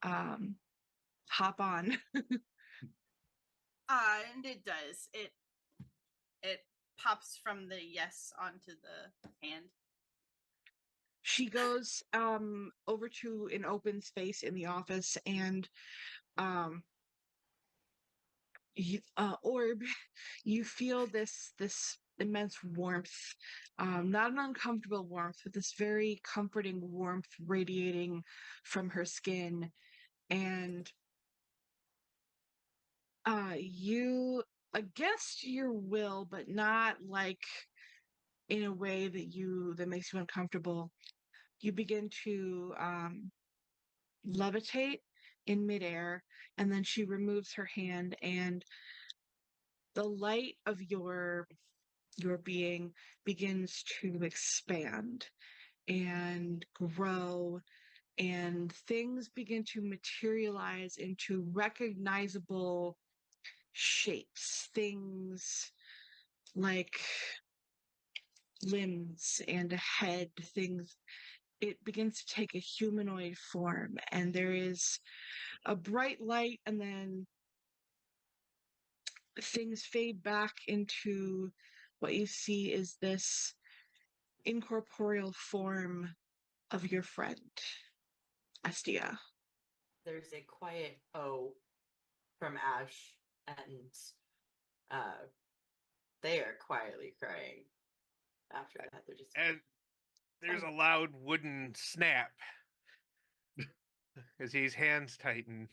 hop on. And it does. It pops from the yes onto the hand. She goes over to an open space in the office and orb, you feel this immense warmth, not an uncomfortable warmth, but this very comforting warmth radiating from her skin. And you, against your will, but not like in a way that makes you uncomfortable, you begin to levitate in midair, and then she removes her hand, and the light of your being begins to expand and grow, and things begin to materialize into recognizable shapes, things like limbs and a head, things. It begins to take a humanoid form, and there is a bright light, and then things fade back into what you see is this incorporeal form of your friend, Estia. There's a quiet "oh" from Ash, and they are quietly crying after that. They're just there's a loud wooden snap as his hands tighten.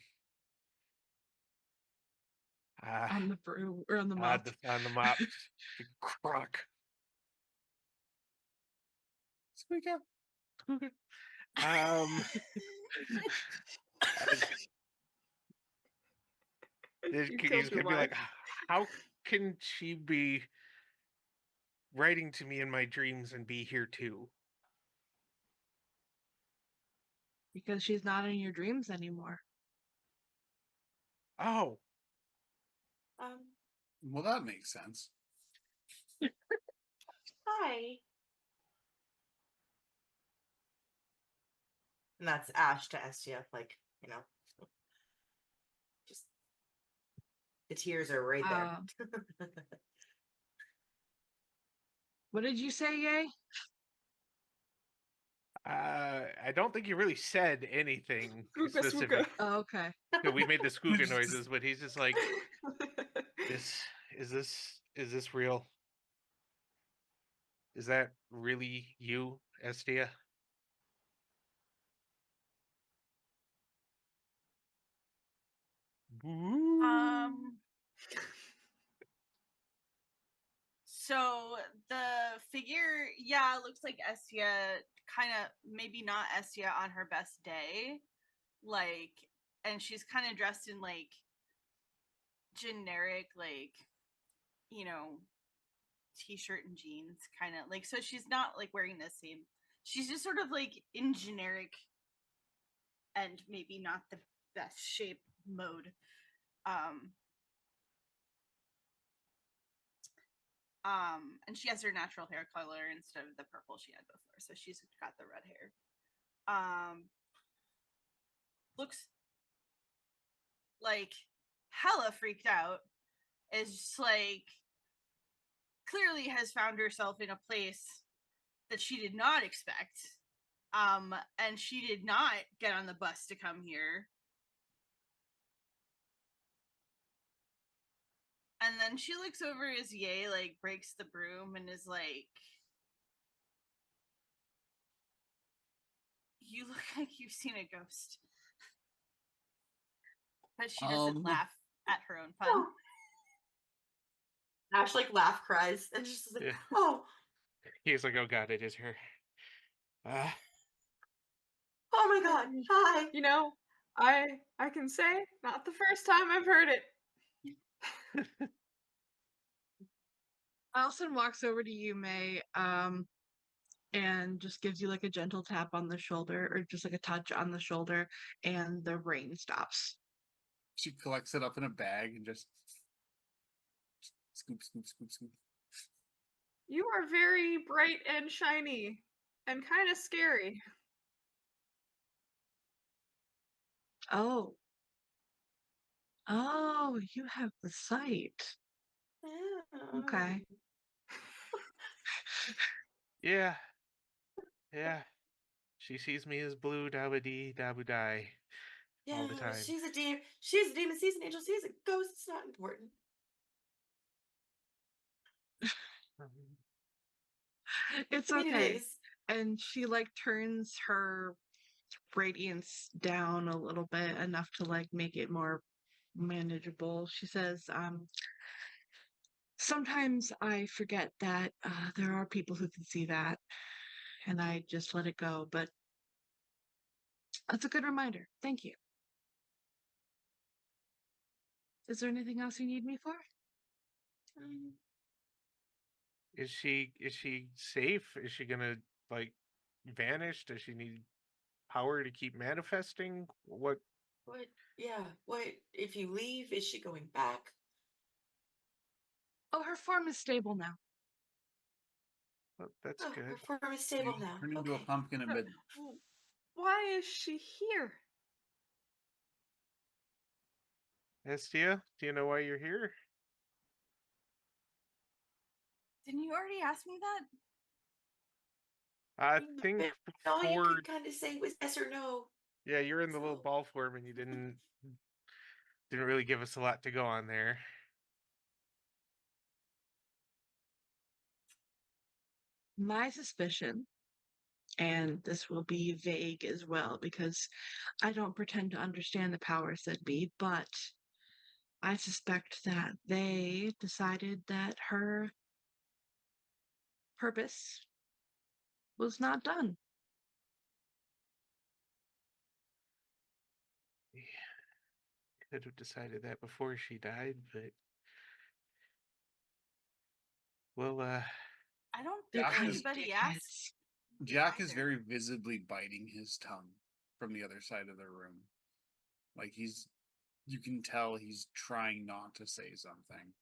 On the broom or on the mop. On the mop. Crock. Squeaker. He's gonna be like, how can she be writing to me in my dreams and be here too? Because she's not in your dreams anymore. Oh. Well, that makes sense. Hi. And that's Ash to Estia, like, you know. Just the tears are right there. What did you say, Yay? I don't think he really said anything specific. Swooka. Oh, okay. So we made the squooka noises, but he's just like, is this real? Is that really you, Estia? So the figure, yeah, looks like Estia, kind of maybe not Estia on her best day, like, and she's kind of dressed in like generic, like, you know, t-shirt and jeans, kind of like. So she's not like wearing the same. She's just sort of like in generic and maybe not the best shape mode. And she has her natural hair color instead of the purple she had before, so she's got the red hair. Looks like hella freaked out. Is just like clearly has found herself in a place that she did not expect. And she did not get on the bus to come here. And then she looks over as Ye like breaks the broom and is like, "You look like you've seen a ghost." But she doesn't laugh at her own pun. Ash like laugh cries and just like, oh. He's like, oh god, it is her. Oh my god, hi. You know, I can say not the first time I've heard it. Allison walks over to you, May, and just gives you like a gentle tap on the shoulder, or just like a touch on the shoulder, and the rain stops. She collects it up in a bag and just scoop, scoop, scoop, scoop. You are very bright and shiny and kind of scary. Oh. Oh, you have the sight. Okay. Yeah. Yeah. She sees me as blue dabba-dee dabba-die all the time. She's a demon. She's a demon. She's an angel. She's a ghost. It's not important. It's okay. And she like turns her radiance down a little bit, enough to like make it more manageable. She says, sometimes I forget that there are people who can see that, and I just let it go, but that's a good reminder. Thank you. Is there anything else you need me for? Is she safe? Is she gonna like vanish? Does she need power to keep manifesting? What? Yeah, what if you leave? Is she going back? Oh, her form is stable now. Well, that's good. Her form is stable now. Turn into a pumpkin in midnight. Why is she here? Estia, do you know why you're here? Didn't you already ask me that? I think all you before could kind of say was yes or no. Yeah, you're in the little ball form and you didn't really give us a lot to go on there. My suspicion and this will be vague as well because I don't pretend to understand the powers that be, but I suspect that they decided that her purpose was not done. Could have decided that before she died, but well, I don't They're think Jack kind is of anybody dickheads. asked. Jack is either. very visibly biting his tongue from the other side of the room. Like you can tell he's trying not to say something.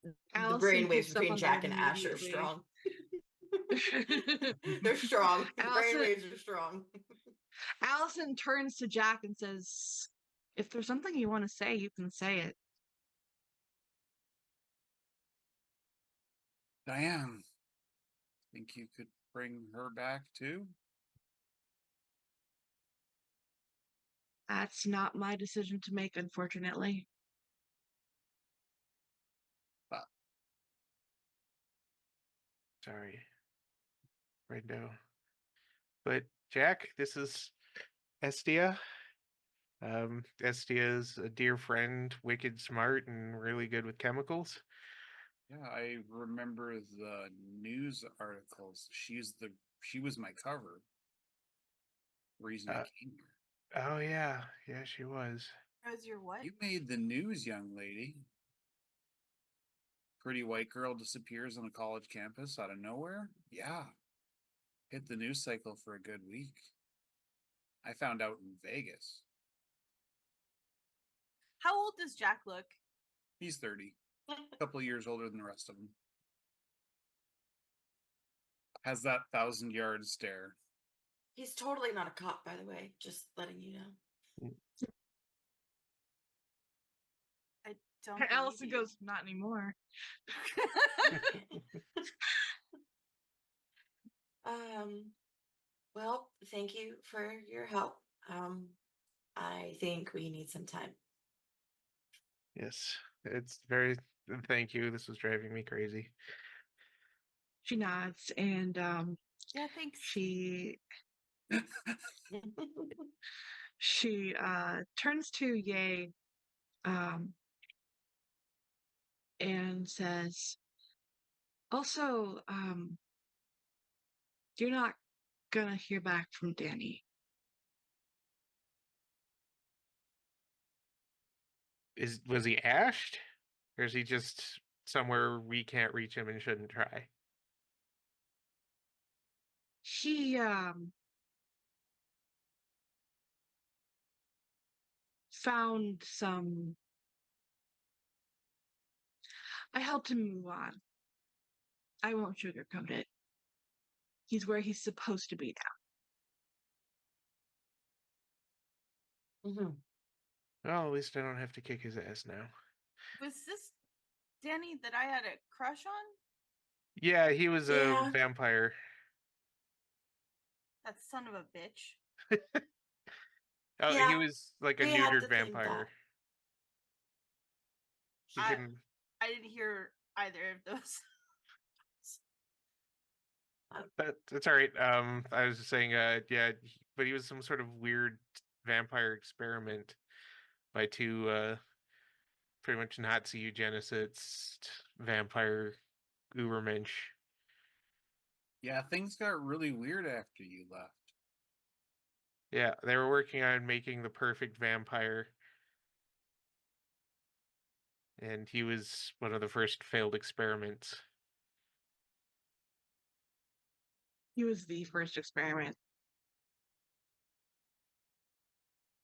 The Allison brainwaves picks up between on Jack that and Ash are immediately. strong. They're strong. The Allison, brainwaves are strong. Allison turns to Jack and says, "If there's something you want to say, you can say it." Diane, think you could bring her back too? That's not my decision to make, unfortunately. sorry, Brendo. But Jack, this is Estia. Estia is a dear friend, wicked smart, and really good with chemicals. Yeah, I remember the news articles. She was my cover. Reason I came here. Oh yeah, she was. As your what? You made the news, young lady. Pretty white girl disappears on a college campus out of nowhere? Yeah. Hit the news cycle for a good week. I found out in Vegas. How old does Jack look? He's 30. A couple of years older than the rest of them. Has that 1,000-yard stare. He's totally not a cop, by the way. Just letting you know. I don't. And believe Allison you. goes, "Not anymore." Well, thank you for your help. I think we need some time. Yes, it's very. Thank you. This was driving me crazy. She nods and Yeah, thanks. she turns to Ye and says, "Also, you're not gonna hear back from Danny." Was he ashed, or is he just somewhere we can't reach him and shouldn't try? He found some. I helped him move on. I won't sugarcoat it. He's where he's supposed to be now. Mm-hmm. Well, at least I don't have to kick his ass now. Was this Danny that I had a crush on? Yeah, he was a Yeah. vampire. That son of a bitch. Oh, he Yeah, was like a we had neutered to think vampire. He I- can. I didn't hear either of those. That's all right. I was just saying, yeah, but he was some sort of weird vampire experiment by two pretty much Nazi eugenicist vampire Ubermensch. Yeah, things got really weird after you left. Yeah, they were working on making the perfect vampire, and he was one of the first failed experiments. He was the first experiment.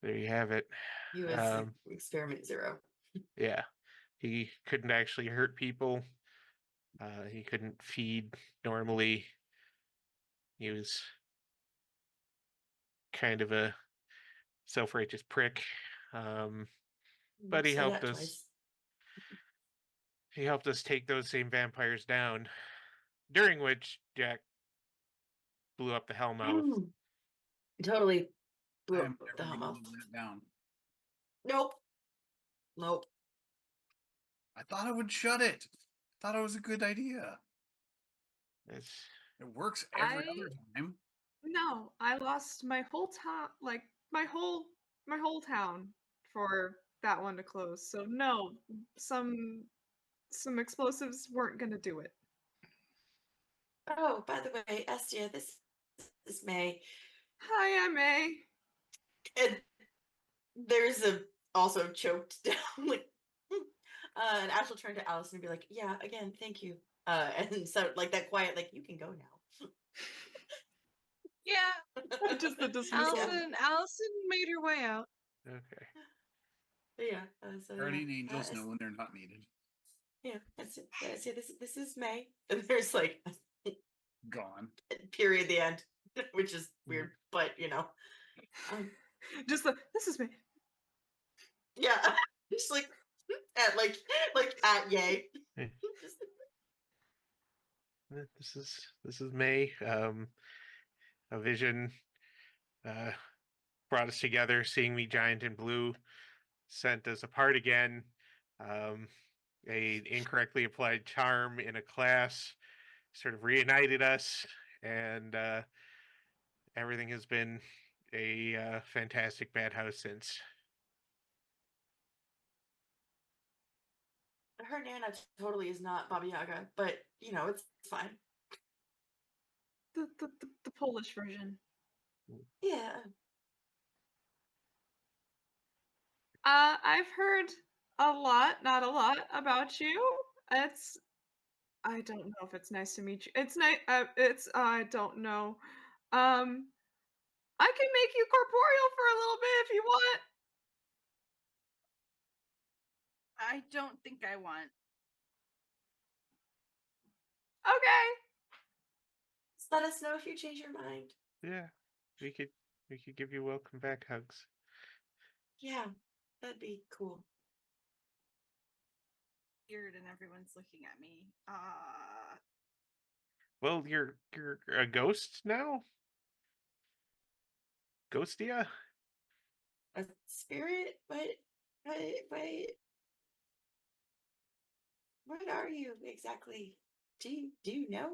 There you have it. he was experiment 0. Yeah, he couldn't actually hurt people. He couldn't feed normally. He was kind of a self-righteous prick. But he Say helped that us. twice. He helped us take those same vampires down. During which Jack blew up the Hellmouth. Totally blew I up am the never Hellmouth. going to let down. Nope. I thought I would shut it. Thought it was a good idea. It's It works every other time. No, I lost my whole town, like my whole town for that one to close. So no, some explosives weren't gonna do it. Oh, by the way, Estia, this is May. Hi, I'm May. And there's a also choked down like and Ash will turn to Allison and be like, yeah, again, thank you. And so like that quiet, like, you can go now. Yeah. Just the dismissal. Allison made her way out. Okay. Yeah. Guardian angels know when they're not needed. Yeah. That's it. Yeah, so this is May. And there's like Gone. period the end, which is weird, but you know. Just this is me. Yeah. Just like at at yay. Just, This is May. A vision brought us together, seeing me giant in blue, sent us apart again. A incorrectly applied charm in a class sort of reunited us, and everything has been a fantastic bad house since. her Nana totally is not Baba Yaga, but you know, it's fine. The Polish version. Yeah. I've heard a lot, not a lot, about you. I don't know if it's nice to meet you. It's nice. I don't know. I can make you corporeal for a little bit if you want. I don't think I want. Okay. Just let us know if you change your mind. Yeah, we could give you welcome back hugs. Yeah, that'd be cool. Weird, and everyone's looking at me. Well, you're a ghost now? Ghostia? A spirit? What are you exactly? Do you know?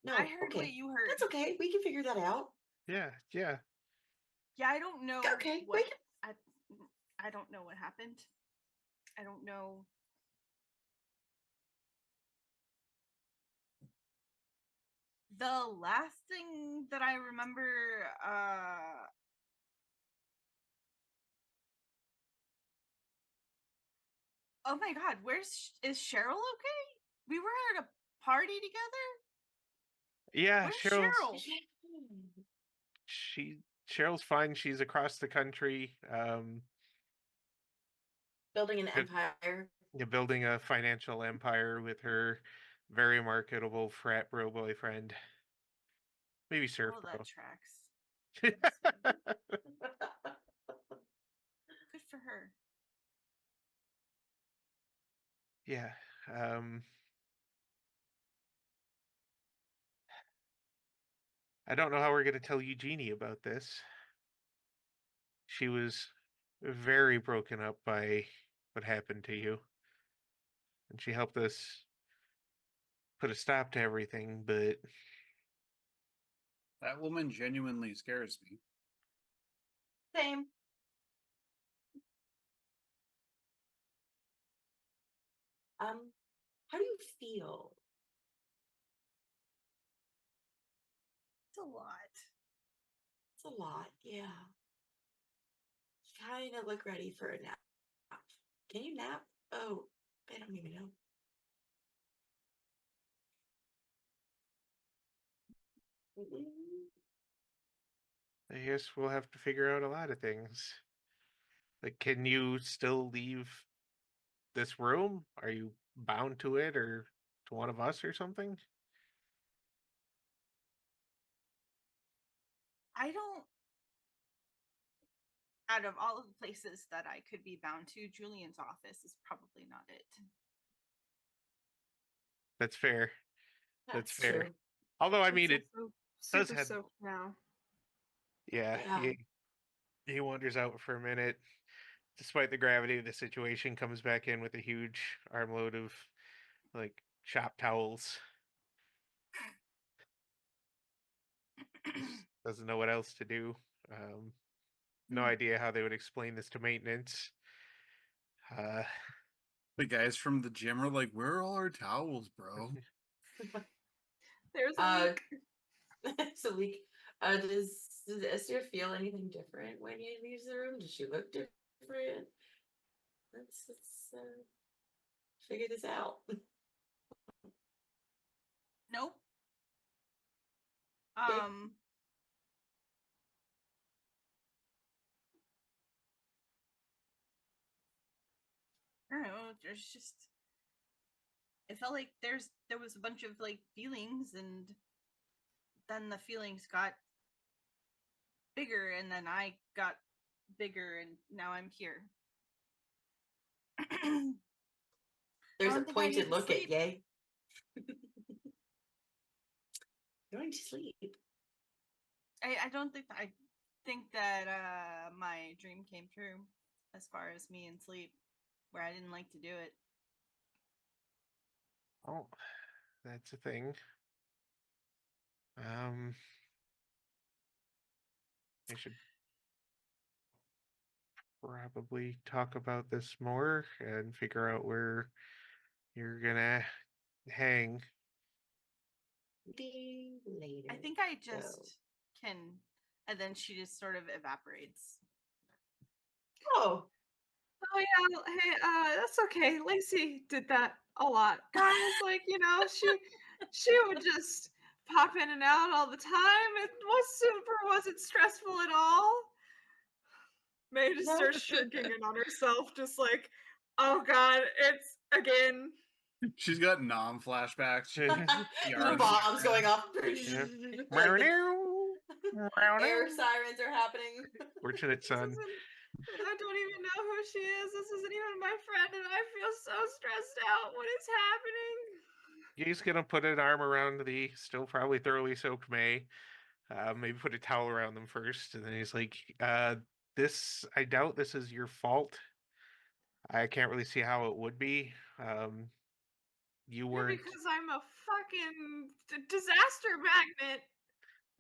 No. I heard Okay. what you heard. That's okay. We can figure that out. Yeah. Yeah, I don't know. Okay. What, I don't know what happened. I don't know. The last thing that I remember, oh my God, is Cheryl okay? We were at a party together. Yeah, Where's Cheryl? Cheryl's fine. She's across the country. Building an empire. Building a financial empire with her very marketable frat bro boyfriend. Maybe surf Oh, bro. that tracks. Good for her. Yeah. I don't know how we're going to tell Eugenie about this. She was very broken up by what happened to you. And she helped us put a stop to everything, but That woman genuinely scares me. Same. How do you feel? It's a lot. It's a lot, yeah. Kind of look ready for a nap. Can you nap? Oh, I don't even know. I guess we'll have to figure out a lot of things. Like, can you still leave this room? Are you bound to it or to one of us or something? I don't. Out of all of the places that I could be bound to, Julian's office is probably not it. That's fair. That's fair. True. Although, I mean, it does super have. soaked now. Yeah, Yeah. he wanders out for a minute. despite the gravity of the situation, comes back in with a huge armload of like shop towels. Doesn't know what else to do. No idea how they would explain this to maintenance. The guys from the gym are like, "Where are all our towels, bro?" There's a leak. It's a leak. Does Esther feel anything different when he leaves the room? Does she look different? Let's figure this out. Nope. Okay. I don't know. There's just. It felt like there was a bunch of like feelings, and then the feelings got bigger, and then I got bigger, and now I'm here. There's a don't think I need pointed to look at sleep. Yay. Going to sleep. I don't think I think that my dream came true as far as me and sleep, where I didn't like to do it. Oh, that's a thing. I should probably talk about this more and figure out where you're gonna hang. Later. I think I just can, and then she just sort of evaporates. Oh. Oh yeah, hey, that's okay. Lacey did that a lot. Guys, like, you know, she would just pop in and out all the time. It wasn't stressful at all. May just starts shrinking in on herself, just like, oh god, it's again. She's got flashbacks. The bombs going off. Like air sirens are happening. Fortunate son. I don't even know who she is. This isn't even my friend, and I feel so stressed out. What is happening? He's gonna put an arm around the still probably thoroughly soaked May. Maybe put a towel around them first, and then he's like, "This, I doubt this is your fault. I can't really see how it would be. You weren't Because I'm a fucking disaster magnet.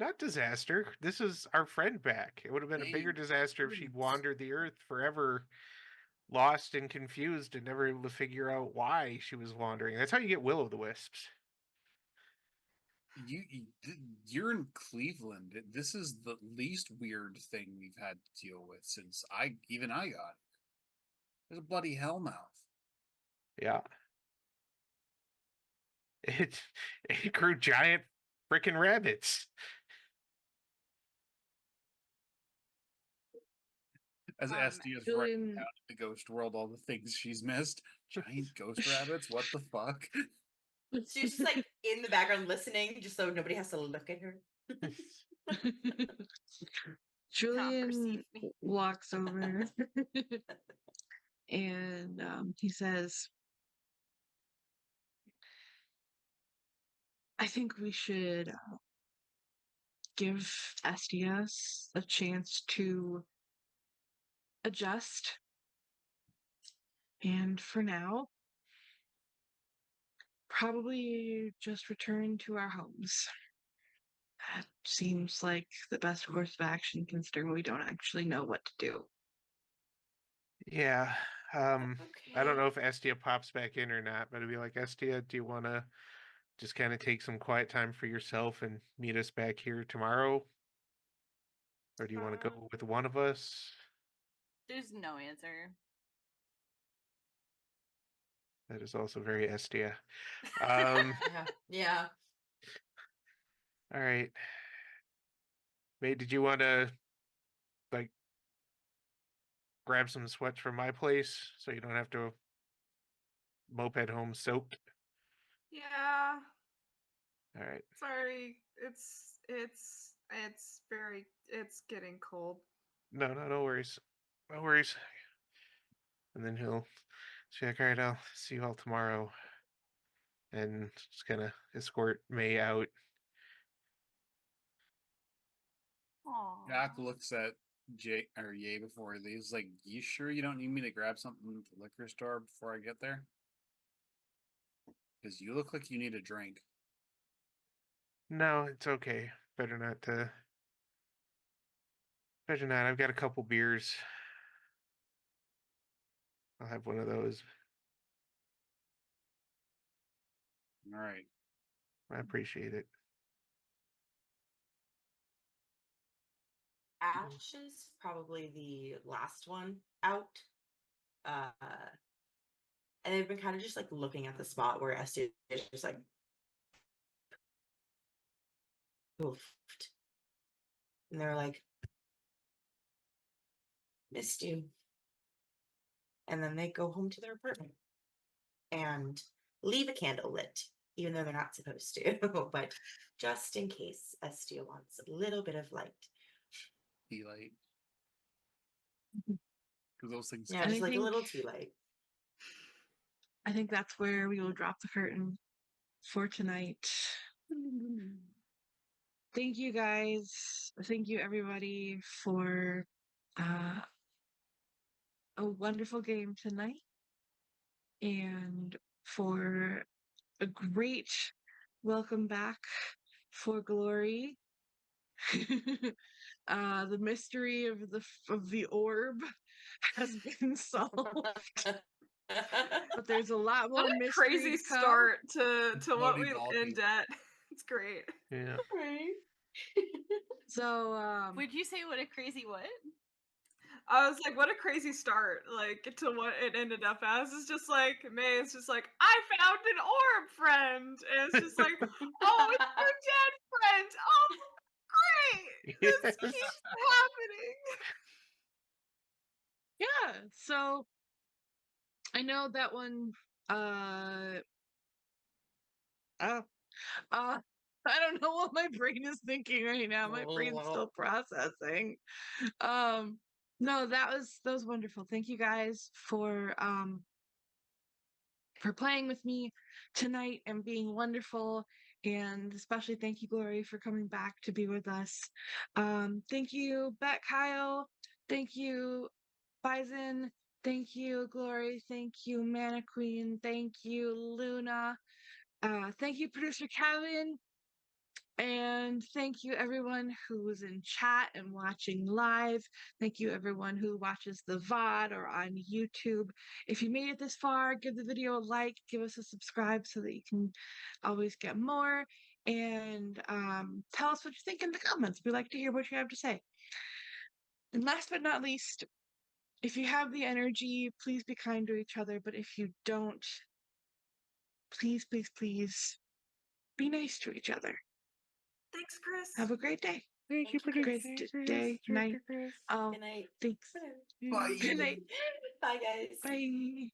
not disaster. This is our friend back. It would have been a bigger disaster if she'd wandered the earth forever, lost and confused, and never able to figure out why she was wandering. That's how you get will-o'-the-wisps. You're in Cleveland. This is the least weird thing we've had to deal with since I got it. There's a bloody hellmouth. Yeah. It grew giant freaking rabbits. As Esty is writing out the ghost world all the things she's missed. Giant ghost rabbits? What the fuck? She's just like in the background listening, just so nobody has to look at her. Julian walks over and he says, I think we should give Estias a chance to adjust. And for now, probably just return to our homes. That seems like the best course of action considering we don't actually know what to do. Yeah. I don't know if Estia pops back in or not, but it'd be like, Estia, do you want to just kind of take some quiet time for yourself and meet us back here tomorrow? Or do you want to go with one of us? There's no answer. That is also very Estia. Yeah. All right. May, did you want to like grab some sweats from my place so you don't have to moped home soaked? Yeah. All right. Sorry. It's getting cold. No worries. No worries. And then he'll say, all right, I'll see you all tomorrow. And just gonna escort May out. Jack looks at Jay or Yay before these. Like, you sure you don't need me to grab something at the liquor store before I get there? Because you look like you need a drink. No, it's okay. Better not to. Better not. I've got a couple beers. I'll have one of those. All right. I appreciate it. Ash is probably the last one out. And they've been kind of just like looking at the spot where Esty is just like poofed. And they're like, missed you. And then they go home to their apartment and leave a candle lit, even though they're not supposed to, but just in case Estia wants a little bit of light. Tea light. Because those things. Yeah, And just I like a think- little tea light. I think that's where we will drop the curtain for tonight. Thank you guys. Thank you everybody for a wonderful game tonight and for a great welcome back for Glory. The mystery of the orb has been solved. But there's a lot more What a mystery crazy to come. start to what Bloody we balky. end at. It's great. Yeah. Right. So Would you say what a crazy what? I was like, what a crazy start, like, to what it ended up as. It's just like, May is just like, I found an orb friend. And it's just like, oh, it's your dead friend. Oh, great. This Yes. keeps happening. yeah, so I know that one I don't know what my brain is thinking right now. My brain's still processing. No, that was wonderful. Thank you guys for playing with me tonight and being wonderful. And especially thank you, Glory, for coming back to be with us. Thank you, Bet Kyle. Thank you, Bison. Thank you, Glory. Thank you, Mana Queen. Thank you, Luna. Thank you, producer Kevin. And thank you, everyone who was in chat and watching live. Thank you, everyone who watches the VOD or on YouTube. If you made it this far, give the video a like, give us a subscribe so that you can always get more. And tell us what you think in the comments. We like to hear what you have to say. And last but not least, if you have the energy, please be kind to each other. But if you don't, please, please, please be nice to each other. Thanks, Chris. Have a great day. Thank you for Chris, day, night. Good night. Thanks. Whatever. Bye. Good night. Bye, guys. Bye.